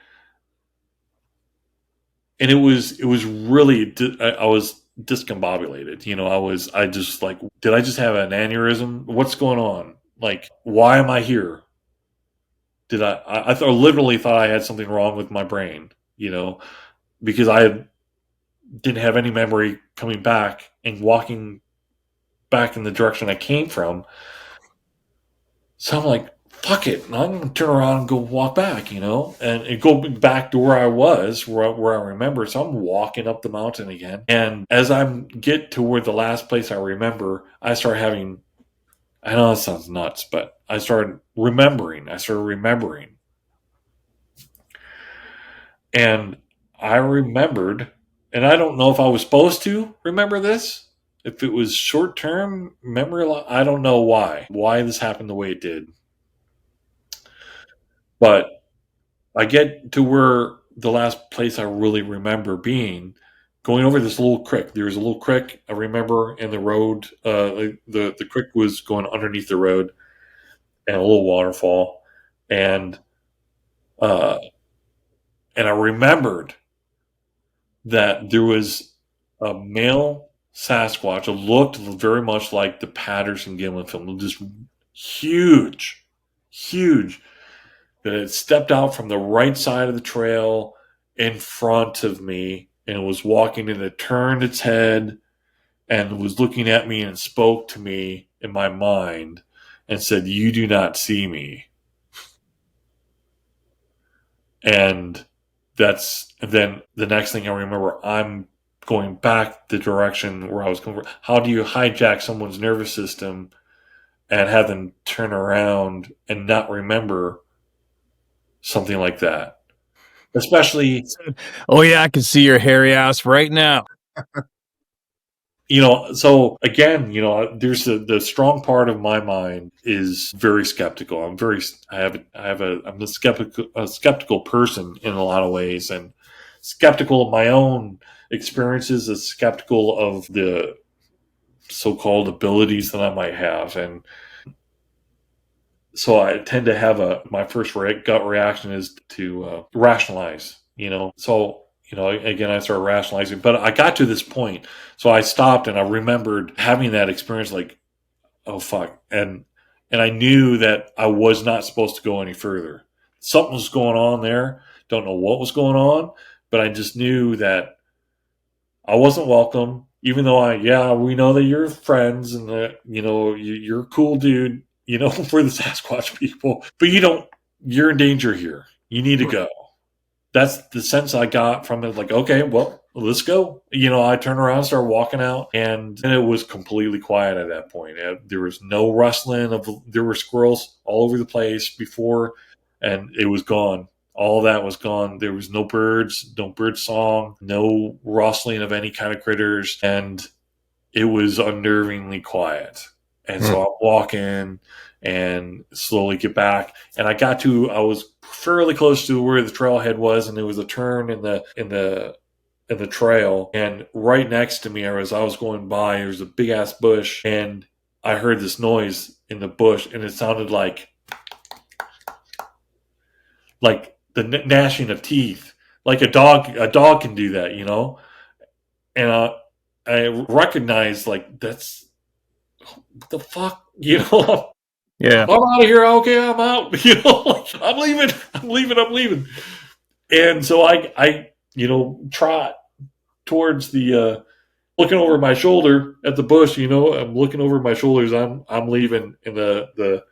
And it was really, I was discombobulated. I just like, did I just have an aneurysm? What's going on? Like, why am I here? Did I literally thought I had something wrong with my brain, because I didn't have any memory coming back and walking back in the direction I came from. So I'm like, fuck it. I'm going to turn around and go walk back, and go back to where I was, where I remember. So I'm walking up the mountain again. And as I get to where the last place I remember, I start having, I know that sounds nuts, but I started remembering. And I remembered, and I don't know if I was supposed to remember this, if it was short-term memory, I don't know why this happened the way it did. But I get to where the last place I really remember being, going over this little creek. There was a little creek, I remember, in the road. The creek was going underneath the road, and a little waterfall. And I remembered that there was a male Sasquatch. It looked very much like the Patterson Gimlin film, just huge, that it stepped out from the right side of the trail in front of me, and it was walking, and it turned its head and was looking at me and spoke to me in my mind and said, "You do not see me." And then the next thing I remember, I'm going back the direction where I was going. How do you hijack someone's nervous system and have them turn around and not remember something like that? Especially, oh yeah, I can see your hairy ass right now. So again, there's the strong part of my mind is very skeptical. I'm a skeptical person in a lot of ways, and skeptical of my own experiences, is skeptical of the so-called abilities that I might have. And so I tend to have my first gut reaction is to rationalize, so again, I started rationalizing, but I got to this point. So I stopped, and I remembered having that experience like, oh, fuck. And I knew that I was not supposed to go any further. Something was going on there. Don't know what was going on, but I just knew that I wasn't welcome, even though we know that you're friends and that, you're a cool dude, for the Sasquatch people, but you're in danger here. You need to go. That's the sense I got from it. Like, okay, well, let's go. I turned around, started walking out, and it was completely quiet at that point. There was no rustling there were squirrels all over the place before, and it was gone. All that was gone. There was no bird song, no rustling of any kind of critters, and it was unnervingly quiet. And so I'm walking and slowly get back, and I was fairly close to where the trailhead was, and there was a turn in the trail, and right next to me, as I was going by, there was a big ass bush, and I heard this noise in the bush, and it sounded like like the gnashing of teeth, like a dog can do that, and I recognize like that's what the fuck, Yeah. I'm out of here. Okay, I'm out. I'm leaving. And so I trot towards the looking over my shoulder at the bush. I'm looking over my shoulders. I'm leaving, in the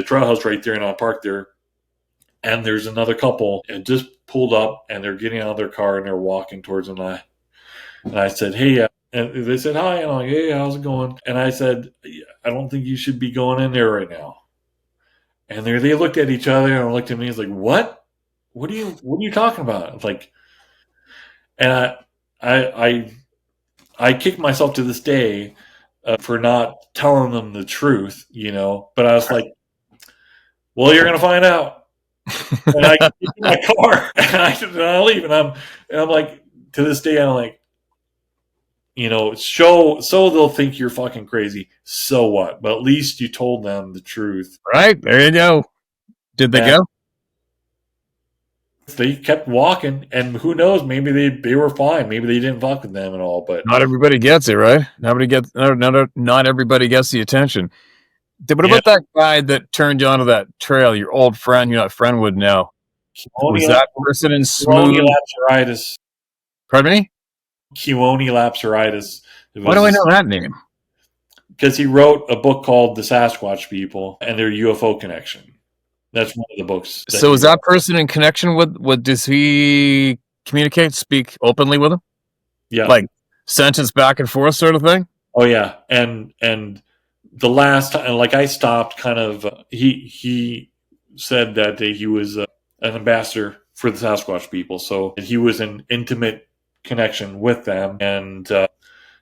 trail house right there, and I parked there. And there's another couple, and just pulled up, and they're getting out of their car, and they're walking towards them. And I said, hey, and they said, hi. And I'm like, hey, how's it going? And I said, I don't think you should be going in there right now. And they looked at each other and looked at me. It's like, what? What are you talking about? It's like, and I kick myself to this day for not telling them the truth, But I was like, well, you're gonna find out. And I get in my car and I leave, and I'm like, to this day, I'm like, so they'll think you're fucking crazy. So what? But at least you told them the truth. Right, there you go. Did they go? They kept walking, and who knows? Maybe they were fine. Maybe they didn't fuck with them at all. But Not everybody gets it, right? Not everybody gets the attention. What about that guy that turned you onto that trail? Your old friend, that friend would know. Was that person in smooth? Lapseritis. Pardon me? Kiwoni Lapseritis. Why do I know that name? Because he wrote a book called The Sasquatch People and Their UFO Connection. That's one of the books. So is that person in connection with does he speak openly with him? Yeah. Like sentence back and forth sort of thing? Oh, yeah. And the last time, like I stopped kind of, he said that he was an ambassador for the Sasquatch People. So he was in intimate connection with them. And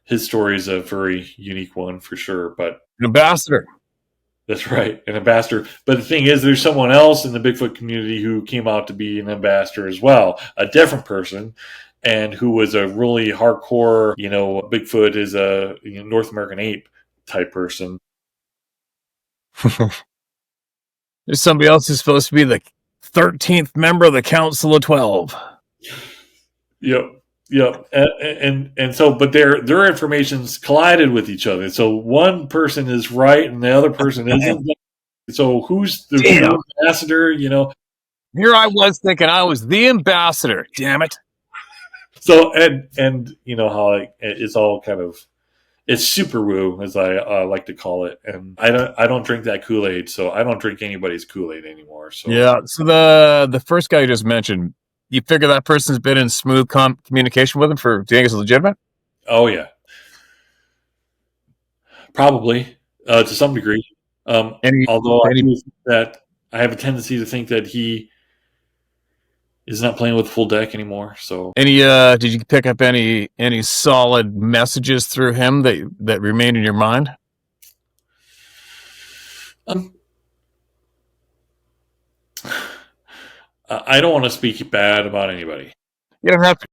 his story is a very unique one for sure. But an ambassador. That's right, an ambassador. But the thing is, there's someone else in the Bigfoot community who came out to be an ambassador as well, a different person, and who was a really hardcore, Bigfoot is a North American ape type person. There's somebody else who's supposed to be the 13th member of the Council of 12. Yep. And so, but their information's collided with each other. So one person is right and the other person isn't. So who's the real ambassador? Here I was thinking I was the ambassador. Damn it. So and how it's all kind of, it's super woo, as I like to call it. And I don't drink that Kool-Aid, so I don't drink anybody's Kool-Aid anymore. So yeah. So the first guy you just mentioned, you figure that person's been in smooth communication with him do you think it's legitimate? Oh, yeah. Probably, to some degree. Although I do think that I have a tendency to think that he is not playing with full deck anymore. So, did you pick up any solid messages through him that remained in your mind? I don't want to speak bad about anybody. You don't have to.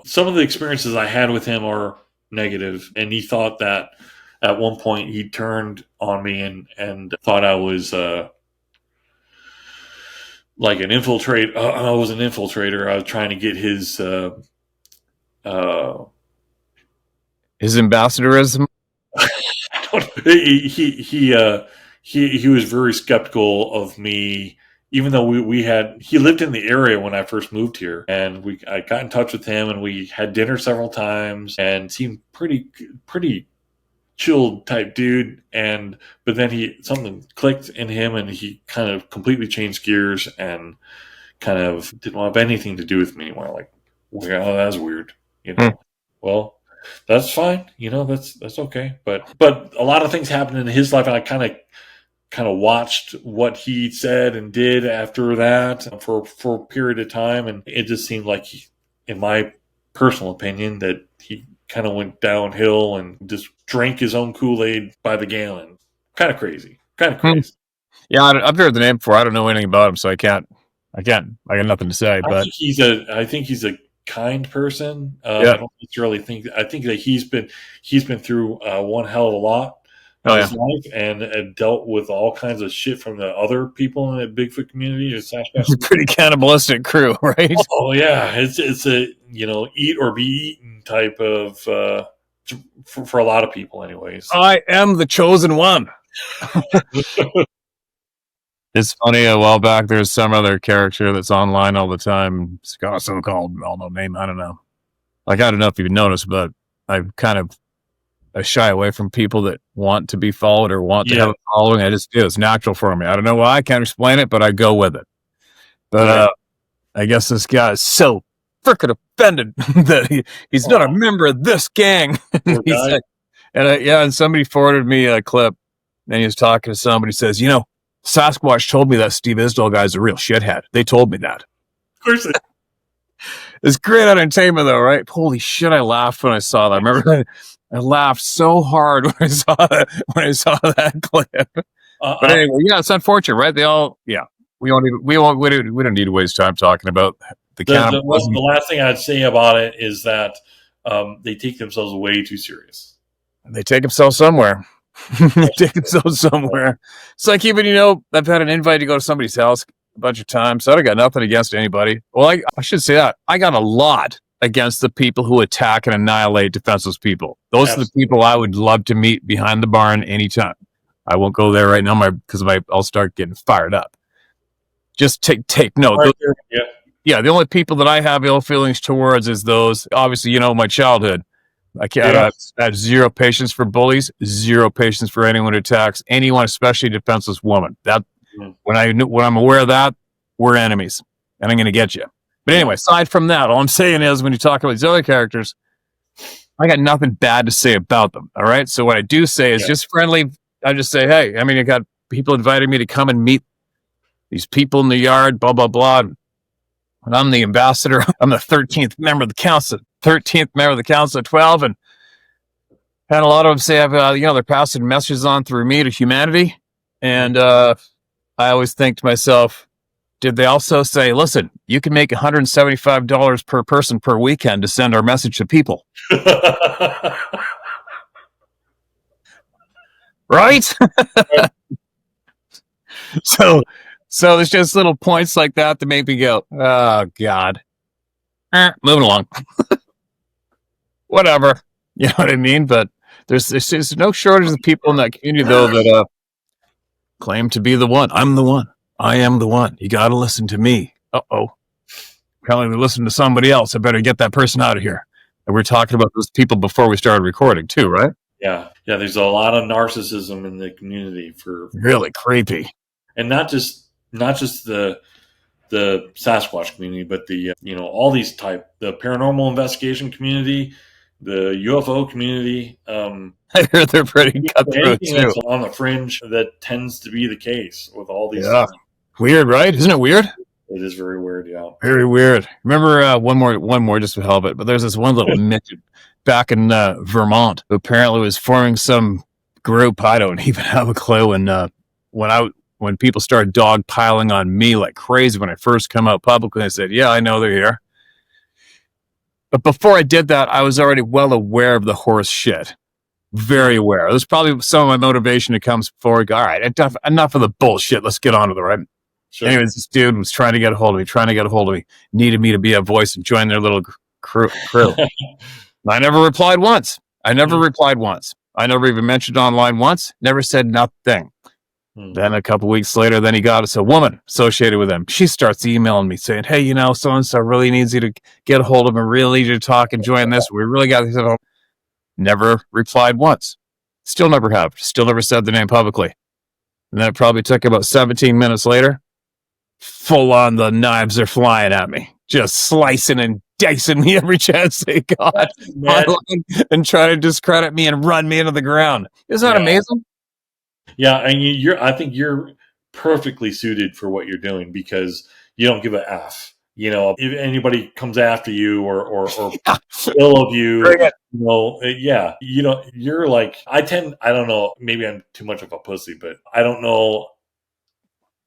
Some of the experiences I had with him are negative, and he thought that at one point he turned on me and thought I was like an infiltrator. I was an infiltrator. I was trying to get his ambassadorism. He was very skeptical of me, even though he lived in the area when I first moved here, and I got in touch with him, and we had dinner several times, and seemed pretty chilled type dude. But then something clicked in him, and he kind of completely changed gears and kind of didn't want to have anything to do with me anymore. Like, oh, that's weird, Well, that's fine, that's okay. But a lot of things happened in his life, and I kind of watched what he said and did after that for a period of time, and it just seemed like, in my personal opinion, that he kind of went downhill and just drank his own Kool-Aid by the gallon. Kind of crazy. Yeah, I've heard the name before. I don't know anything about him, so I got nothing to say. But I think he's a kind person. I don't necessarily think. I think that he's been through one hell of a lot. in his life and dealt with all kinds of shit from the other people in the Bigfoot community. It's a pretty cannibalistic crew, right? Oh yeah, it's a eat or be eaten type of for a lot of people, anyways. I am the chosen one. It's funny. A while back, there's some other character that's online all the time. It's got a so-called well-known name. I don't know. Like, I don't know if you've noticed, but I shy away from people that want to be followed or want to have a following. I just do. It's natural for me. I don't know why. I can't explain it, but I go with it. But I guess this guy is so freaking offended that he's not a member of this gang. And somebody forwarded me a clip, and he was talking to somebody. Says, Sasquatch told me that Steve Isdall guy's a real shithead. They told me that. Of course. It's great entertainment, though, right? Holy shit! I laughed when I saw that. I remember I laughed so hard when I saw that clip. But anyway, it's unfortunate, right? They all, we don't need to waste time talking about the cannibalism. The last thing I'd say about it is that they take themselves way too serious. They take themselves somewhere. It's like, even, I've had an invite to go to somebody's house a bunch of times. So I got nothing against anybody. Well, I should say that. I got a lot against the people who attack and annihilate defenseless people. Those are the people I would love to meet behind the barn anytime. I won't go there right now because I'll start getting fired up. Just take note. The only people that I have ill feelings towards is those, obviously, my childhood. I have zero patience for bullies, zero patience for anyone who attacks anyone, especially a defenseless woman. When I'm aware of that, we're enemies, and I'm going to get you. But anyway, aside from that, all I'm saying is when you talk about these other characters, I got nothing bad to say about them. All right. So what I do say is just friendly. I just say, hey, I got people inviting me to come and meet these people in the yard, blah, blah, blah. And I'm the ambassador. I'm the 13th member of the council. 13th member of the council of 12, and a lot of them say they're passing messages on through me to humanity, and I always think to myself, did they also say, listen, you can make $175 per person per weekend to send our message to people? Right? So there's just little points like that make me go, oh God. Moving along. Whatever. You know what I mean? But there's no shortage of people in that community, though, that claim to be the one. I'm the one. I am the one. You got to listen to me. Uh-oh. Apparently they listen to somebody else. I better get that person out of here. And we're talking about those people before we started recording, too, right? Yeah. There's a lot of narcissism in the community for really creepy, and not just the Sasquatch community, but the all these the paranormal investigation community, the UFO community. I heard they're pretty cutthroat too. That's on the fringe, that tends to be the case with all these. Yeah, weird, right? Isn't it weird? It is very weird. Yeah, very weird. Remember one more just to help it. But there's this one little midget back in Vermont who apparently was forming some group. I don't even have a clue. And when people started dogpiling on me like crazy when I first come out publicly, I said, yeah, I know they're here. But before I did that, I was already well aware of the horse shit. Very aware. There's probably some of my motivation that comes forward. All right, enough of the bullshit. Let's get on with it, right? Sure. Anyways, this dude was trying to get a hold of me, needed me to be a voice and join their little crew. I never replied once. I never even mentioned online once. Never said nothing. Then a couple weeks later, then he got us a woman associated with him. She starts emailing me saying, hey, so-and-so really needs you to get a hold of him. Really need you to talk and join this. We really got to. Never replied once. Still never have. Still never said the name publicly. And then it probably took about 17 minutes later. Full on, the knives are flying at me. Just slicing and dicing me every chance they got. And trying to discredit me and run me into the ground. Isn't that amazing? Yeah, and I think you're perfectly suited for what you're doing because you don't give a F. If anybody comes after you or ill of you, you're like, I don't know, maybe I'm too much of a pussy, but I don't know.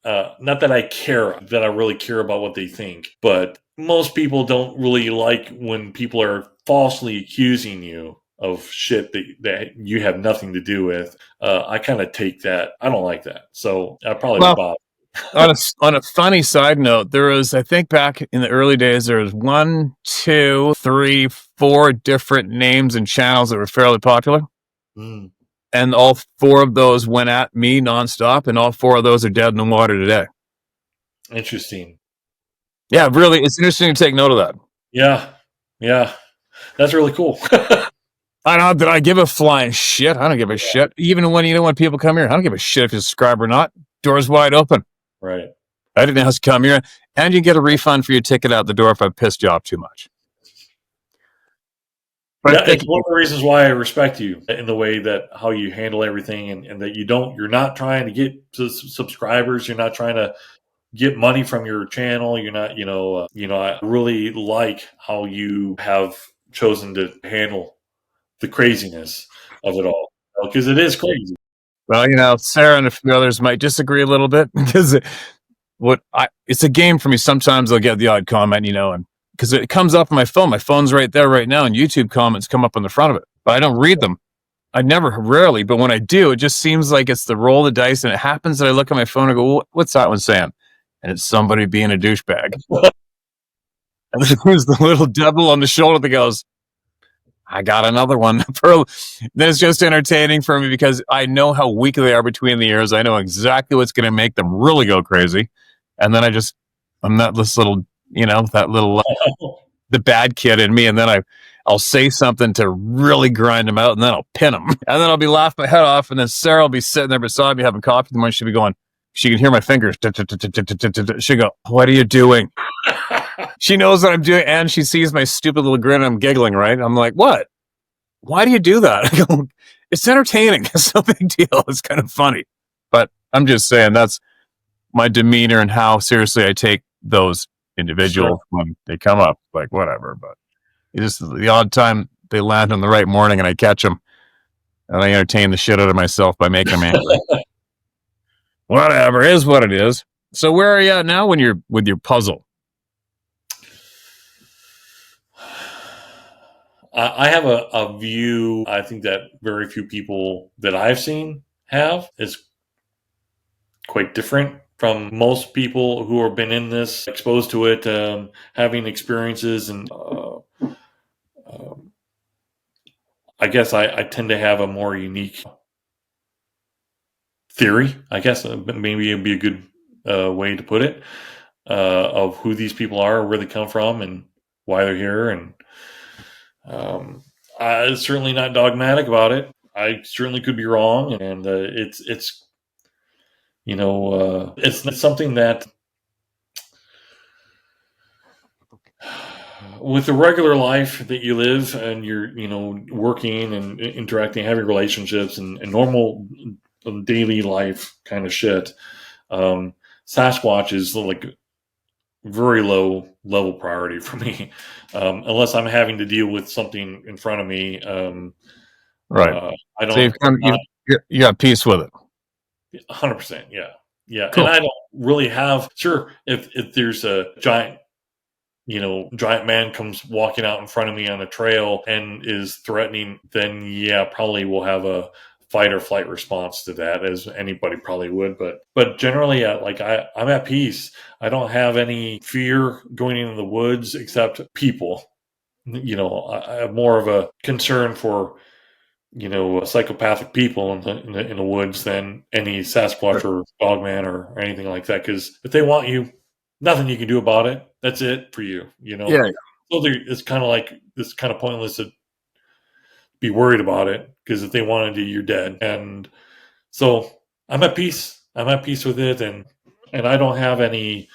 Not that I really care about what they think, but most people don't really like when people are falsely accusing you of shit that you have nothing to do with. I kind of take that. I don't like that. So I probably would bother. On a funny side note, there was, I think back in the early days, there was 1, 2, 3, 4 different names and channels that were fairly popular. Mm. And all 4 of those went at me nonstop, and all 4 of those are dead in the water today. Interesting. Yeah, really, it's interesting to take note of that. Yeah. That's really cool. I don't. Did I give a flying shit? I don't give a shit. Even when people come here, I don't give a shit if you subscribe or not. Doors wide open. Right. I didn't ask to come here, and you get a refund for your ticket out the door if I pissed you off too much. But it's one of the reasons why I respect you in the way that how you handle everything, and that you're not trying to get subscribers. You're not trying to get money from your channel. You're not, I really like how you have chosen to handle the craziness of it all, because it is crazy. Well, Sarah and a few others might disagree a little bit because it's a game for me. Sometimes I'll get the odd comment, and because it comes up on my phone. My phone's right there right now, and YouTube comments come up on the front of it, but I don't read them. I rarely, but when I do, it just seems like it's the roll of the dice, and it happens that I look at my phone and go, what's that one saying? And it's somebody being a douchebag. And there's the little devil on the shoulder that goes, I got another one. Then it's just entertaining for me because I know how weak they are between the ears. I know exactly what's going to make them really go crazy. And then I'm not this little, the bad kid in me. And then I'll say something to really grind them out, and then I'll pin them. And then I'll be laughing my head off. And then Sarah will be sitting there beside me having coffee in the morning. She'll be going, she can hear my fingers. She'll go, what are you doing? She knows what I'm doing, and she sees my stupid little grin, and I'm giggling, right? I'm like, what? Why do you do that? I go, it's entertaining. It's no big deal. It's kind of funny. But I'm just saying that's my demeanor and how seriously I take those individuals when they come up. Like, whatever. But it's just the odd time they land on the right morning and I catch them, and I entertain the shit out of myself by making them angry. Whatever, is what it is. So where are you at now when you're with your puzzle? I have a view, I think, that very few people that I've seen have. Is quite different from most people who have been in this, exposed to it, having experiences. And I guess I tend to have a more unique theory, I guess, maybe it'd be a good way to put it, of who these people are, where they come from, and why they're here. And I'm certainly not dogmatic about it. I certainly could be wrong, and it's something that with the regular life that you live, and you're working and interacting, having relationships, and normal daily life kind of shit, Sasquatch is like very low level priority for me, unless I'm having to deal with something in front of me. Right. I don't. So you got peace with it. 100%. Yeah. Cool. And I don't really have. Sure, if there's a giant man comes walking out in front of me on a trail and is threatening, then yeah, probably we'll have a fight or flight response to that, as anybody probably would. But generally, I'm at peace. I don't have any fear going into the woods, except people. I have more of a concern for psychopathic people in the woods than any Sasquatch or Dogman or anything like that. Because if they want you, nothing you can do about it. That's it for you. Yeah. So it's kind of pointless to be worried about it, because if they wanted you, you're dead. And so I'm at peace. I'm at peace with it, and I don't have any.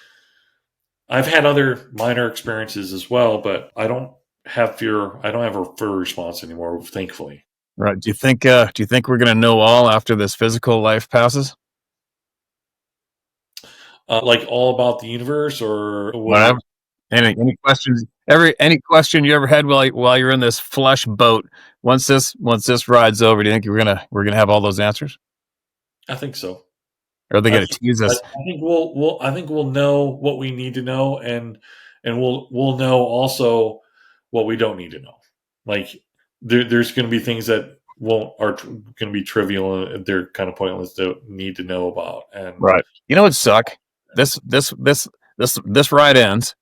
I've had other minor experiences as well, but I don't have fear. I don't have a fear response anymore, thankfully. Right. Do you think we're going to know all after this physical life passes? Like all about the universe, or whatever? Any questions? Any question you ever had while you're in this flesh boat? Once this ride's over, do you think we're gonna have all those answers? I think so. Or are they going to tease us? I think we'll know what we need to know, and we'll know also what we don't need to know. Like, there's going to be things that are going to be trivial and they're kind of pointless to need to know about. And right. You know what suck? This ride ends.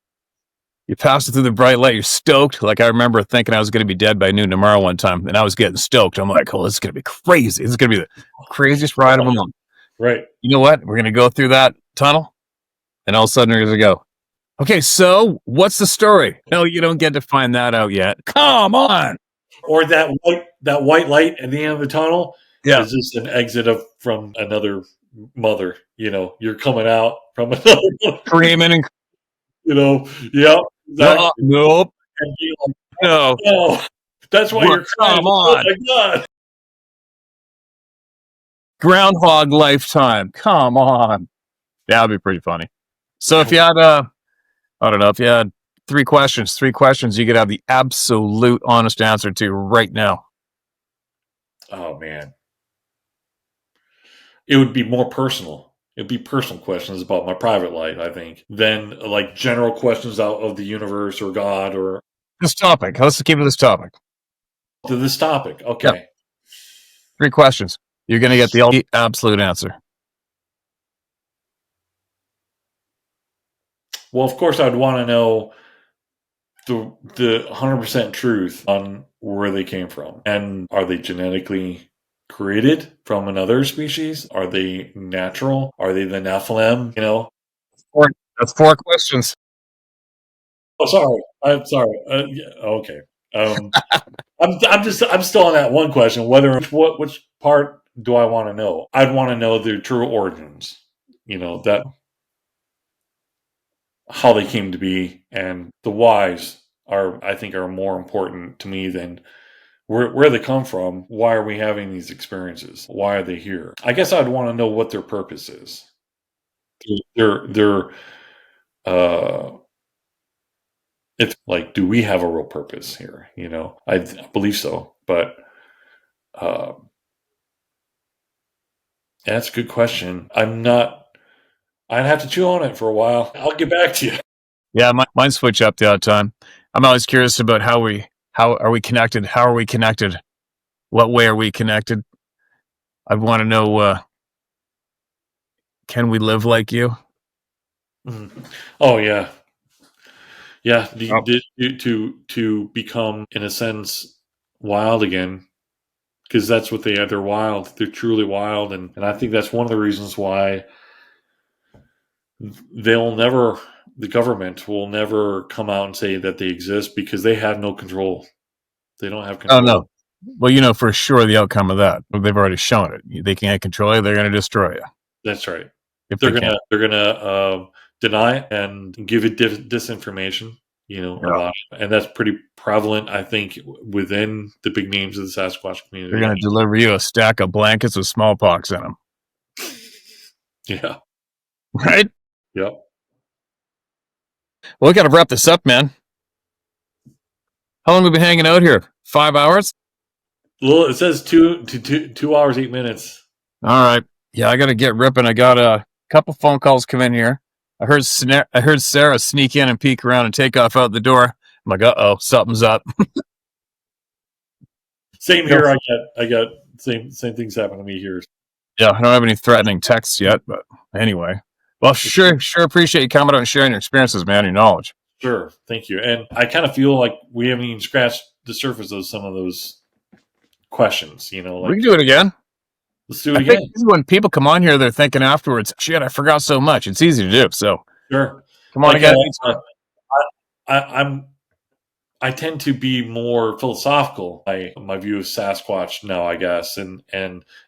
You pass it through the bright light. You're stoked. Like I remember thinking I was going to be dead by noon tomorrow one time, and I was getting stoked. I'm like, oh, this is going to be crazy. This is going to be the craziest ride of them all. right. You know what? We're going to go through that tunnel, and all of a sudden we're going to go, okay, so what's the story? No, you don't get to find that out yet. Come on. Or that white light at the end of the tunnel Yeah. is just an exit from another mother. You know, you're coming out from another Screaming and yeah. Exactly. Nope. And you're like, No. oh, that's why you're crying. Come on. Oh my God. Groundhog lifetime. Come on. That would be pretty funny. So if you had, I don't know, if you had three questions you could have the absolute honest answer to right now. Oh, man. It would be more personal. It'd be personal questions about my private life, I think, than like general questions out of the universe or God or This topic. Let's keep it this topic. to this topic. Okay. Yep. 3 questions. You're going to get the absolute answer. Well, of course, I'd want to know the 100% truth on where they came from. And are they genetically created from another species? Are they natural? Are they the Nephilim? That's 4 questions. Oh, sorry. I'm sorry. Yeah, okay. I'm still on that one question. Which part do I want to know? I'd want to know their true origins. That how they came to be, and the whys I think are more important to me than where they come from. Why are we having these experiences? Why are they here? I guess I'd want to know what their purpose is. It's like, do we have a real purpose here? I believe so, but that's a good question. I'd have to chew on it for a while. I'll get back to you. Yeah, mine switch up the odd time. I'm always curious about how are we connected? How are we connected? What way are we connected? I'd want to know, can we live like you? Mm-hmm. Oh, yeah. Yeah, to become, in a sense, wild again, because that's what they are. They're wild. They're truly wild, and I think that's one of the reasons why the government will never come out and say that they exist, because they have no control. They don't have control. Oh, no. Well, for sure the outcome of that. They've already shown it. They can't control you. They're going to destroy you. That's right. If they're gonna deny it and give it disinformation, about it. And that's pretty prevalent, I think, within the big names of the Sasquatch community. They're going to deliver you a stack of blankets with smallpox in them. Yeah. Right? Yep. Well, we got to wrap this up, man. How long have we been hanging out here? 5 hours? Well, it says 2 hours, 8 minutes. All right. Yeah, I got to get ripping. I got a couple phone calls come in here. I heard Sarah sneak in and peek around and take off out the door. I'm like, uh-oh, something's up. Same here. I got same things happen to me here. Yeah, I don't have any threatening texts yet, but anyway. Well, sure appreciate you coming out and sharing your experiences, man, your knowledge. Sure, thank you. And I kind of feel like we haven't even scratched the surface of some of those questions. We can do it again. Let's do it again. When people come on here, they're thinking afterwards, shit, I forgot so much. It's easy to do. So sure, come on again. I tend to be more philosophical. My view of Sasquatch now, I guess, and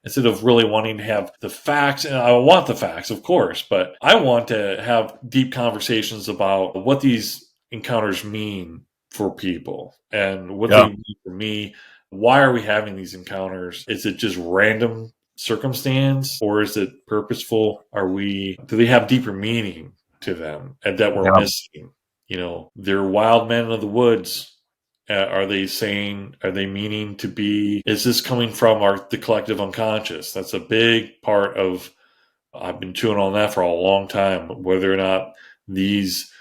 instead of really wanting to have the facts, and I want the facts, of course, but I want to have deep conversations about what these encounters mean for people and what they mean for me. Why are we having these encounters? Is it just random circumstance, or is it purposeful? Do they have deeper meaning to them and that we're missing? They're wild men of the woods. Are they meaning to be, is this coming from the collective unconscious? That's a big part of, I've been chewing on that for a long time, whether or not these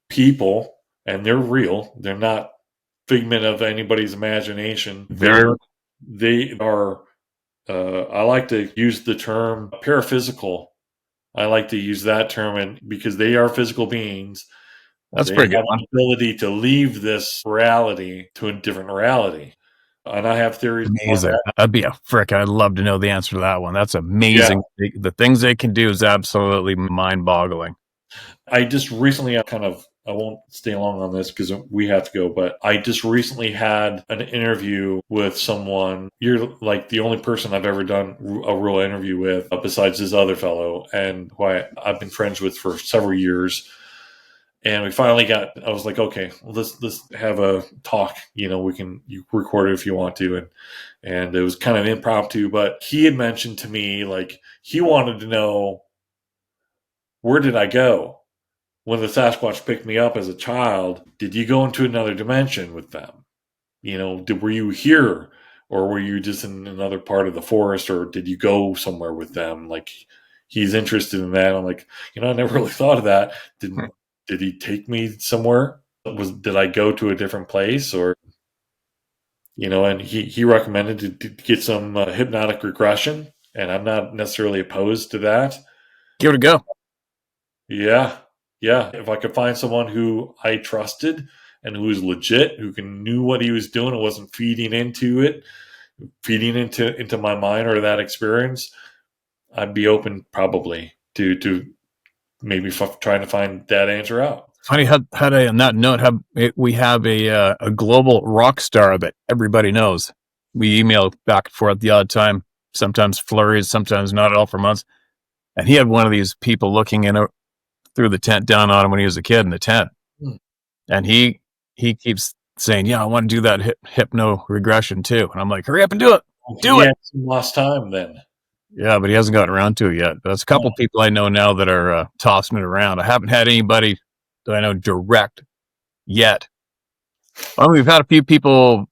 people, and they're real, they're not figment of anybody's imagination. Very. They are, I like to use the term paraphysical. I like to use that term, and because they are physical beings, That's they pretty have good one. the ability to leave this reality to a different reality. And I have theories on Amazing. that. That'd be a frick. I'd love to know the answer to that one. That's amazing. The things they can do is absolutely mind-boggling. I just recently, I won't stay long on this because we have to go, but I just recently had an interview with someone. You're like the only person I've ever done a real interview with besides this other fellow, and who I've been friends with for several years. And we finally I was like, okay, let's have a talk. You record it if you want to. And it was kind of impromptu, but he had mentioned to me, like, he wanted to know, where did I go? When the Sasquatch picked me up as a child, did you go into another dimension with them? Were you here, or were you just in another part of the forest, or did you go somewhere with them? Like, he's interested in that. I'm like, I never really thought of that. Did he take me somewhere? Did I go to a different place, or and he recommended to get some hypnotic regression, and I'm not necessarily opposed to that. Give it a go. Yeah. If I could find someone who I trusted and who was legit, who knew what he was doing and wasn't feeding into my mind or that experience, I'd be open probably to maybe trying to find that answer out. Funny how on that note, we have a global rock star that everybody knows. We email back and forth the odd time, sometimes flurries, sometimes not at all for months. And he had one of these people looking in through the tent down on him when he was a kid in the tent. And he keeps saying, yeah, I want to do that hypno regression too. And I'm like, hurry up and do it. Do it. Some lost time then. Yeah, but he hasn't gotten around to it yet. There's a couple people I know now that are tossing it around. I haven't had anybody that I know direct yet. We've had a few people.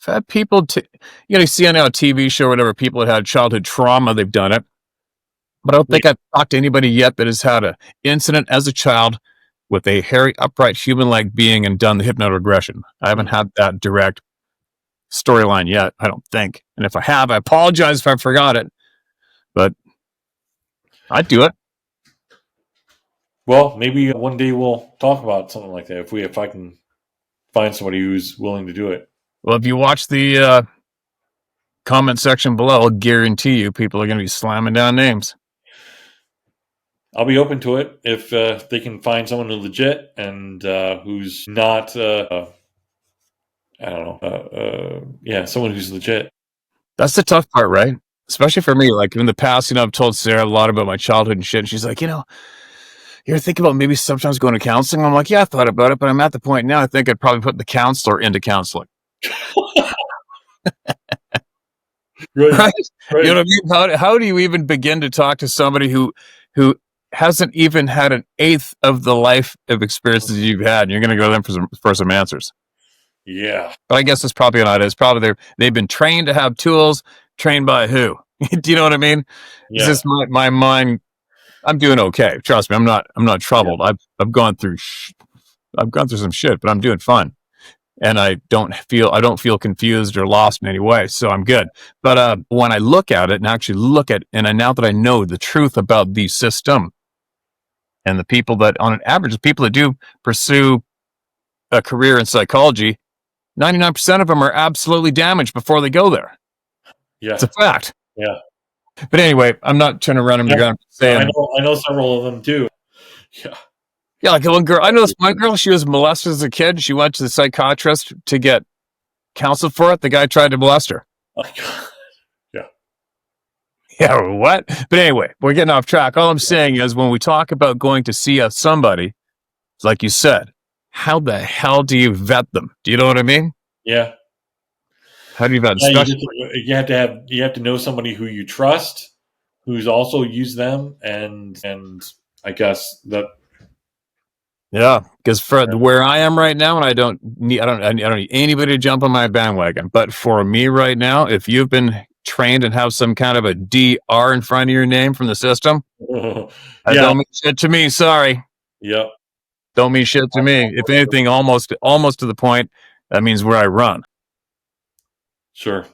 You see on a TV show or whatever, people that had childhood trauma, they've done it. But I don't think I've talked to anybody yet that has had an incident as a child with a hairy, upright, human-like being and done the hypnoregression. I haven't had that direct storyline yet, I don't think. And if I have, I apologize if I forgot it. But I'd do it. Well, maybe one day we'll talk about something like that if I can find somebody who's willing to do it. Well, if you watch the comment section below, I'll guarantee you people are going to be slamming down names. I'll be open to it if they can find someone who's legit and who's not, someone who's legit. That's the tough part, right? Especially for me. Like in the past, I've told Sarah a lot about my childhood and shit. And she's like, you're thinking about maybe sometimes going to counseling? I'm like, yeah, I thought about it, but I'm at the point now I think I'd probably put the counselor into counseling. Right? You know what I mean? How do you even begin to talk to somebody who hasn't even had an eighth of the life of experiences you've had, and you're going to go to them for some answers? Yeah. But I guess it's probably not. It's probably they've been trained to have tools. Trained by who? Do you know what I mean? Yeah. It's just my mind. I'm doing okay. Trust me. I'm not troubled. Yeah. I've gone through some shit, but I'm doing fine. And I don't feel confused or lost in any way. So I'm good. But when I look at it and actually now that I know the truth about the system and the people that on an average, the people that do pursue a career in psychology, 99% of them are absolutely damaged before they go there. Yeah. It's a fact. Yeah. But anyway, I'm not trying to run him down. I know several of them too. Yeah. Yeah, like one girl. I know this one girl. She was molested as a kid. She went to the psychiatrist to get counsel for it. The guy tried to molest her. Oh my God. Yeah. Yeah, what? But anyway, we're getting off track. All I'm saying is when we talk about going to see somebody, like you said, how the hell do you vet them? Do you know what I mean? Yeah. How do you vet? You have to know somebody who you trust, who's also used them, and I guess that. Yeah, because for where I am right now, and I don't need anybody to jump on my bandwagon. But for me right now, if you've been trained and have some kind of a DR in front of your name from the system, that don't mean shit to me. Sorry. Yep. don't mean shit to me. If anything, almost to the point, that means where I run. Sure.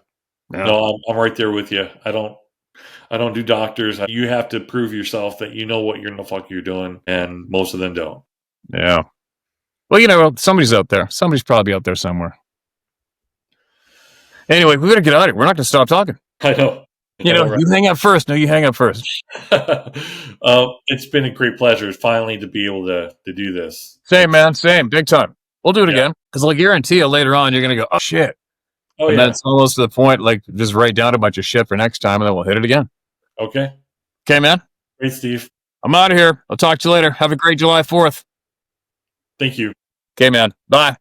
Yeah. No, I'm right there with you. I don't do doctors. You have to prove yourself that you know what the fuck you're doing, and most of them don't. Yeah. Well, somebody's out there. Somebody's probably out there somewhere. Anyway, we gotta get out of here. We're not gonna stop talking. I know. Right? You hang up first. No, you hang up first. It's been a great pleasure finally to be able to do this. Same, man. Same. Big time. We'll do it again. Because I'll guarantee you later on, you're going to go, oh, shit. Oh, and that's almost to the point, like, just write down a bunch of shit for next time, and then we'll hit it again. Okay. Okay, man? Great, Steve. I'm out of here. I'll talk to you later. Have a great July 4th. Thank you. Okay, man. Bye.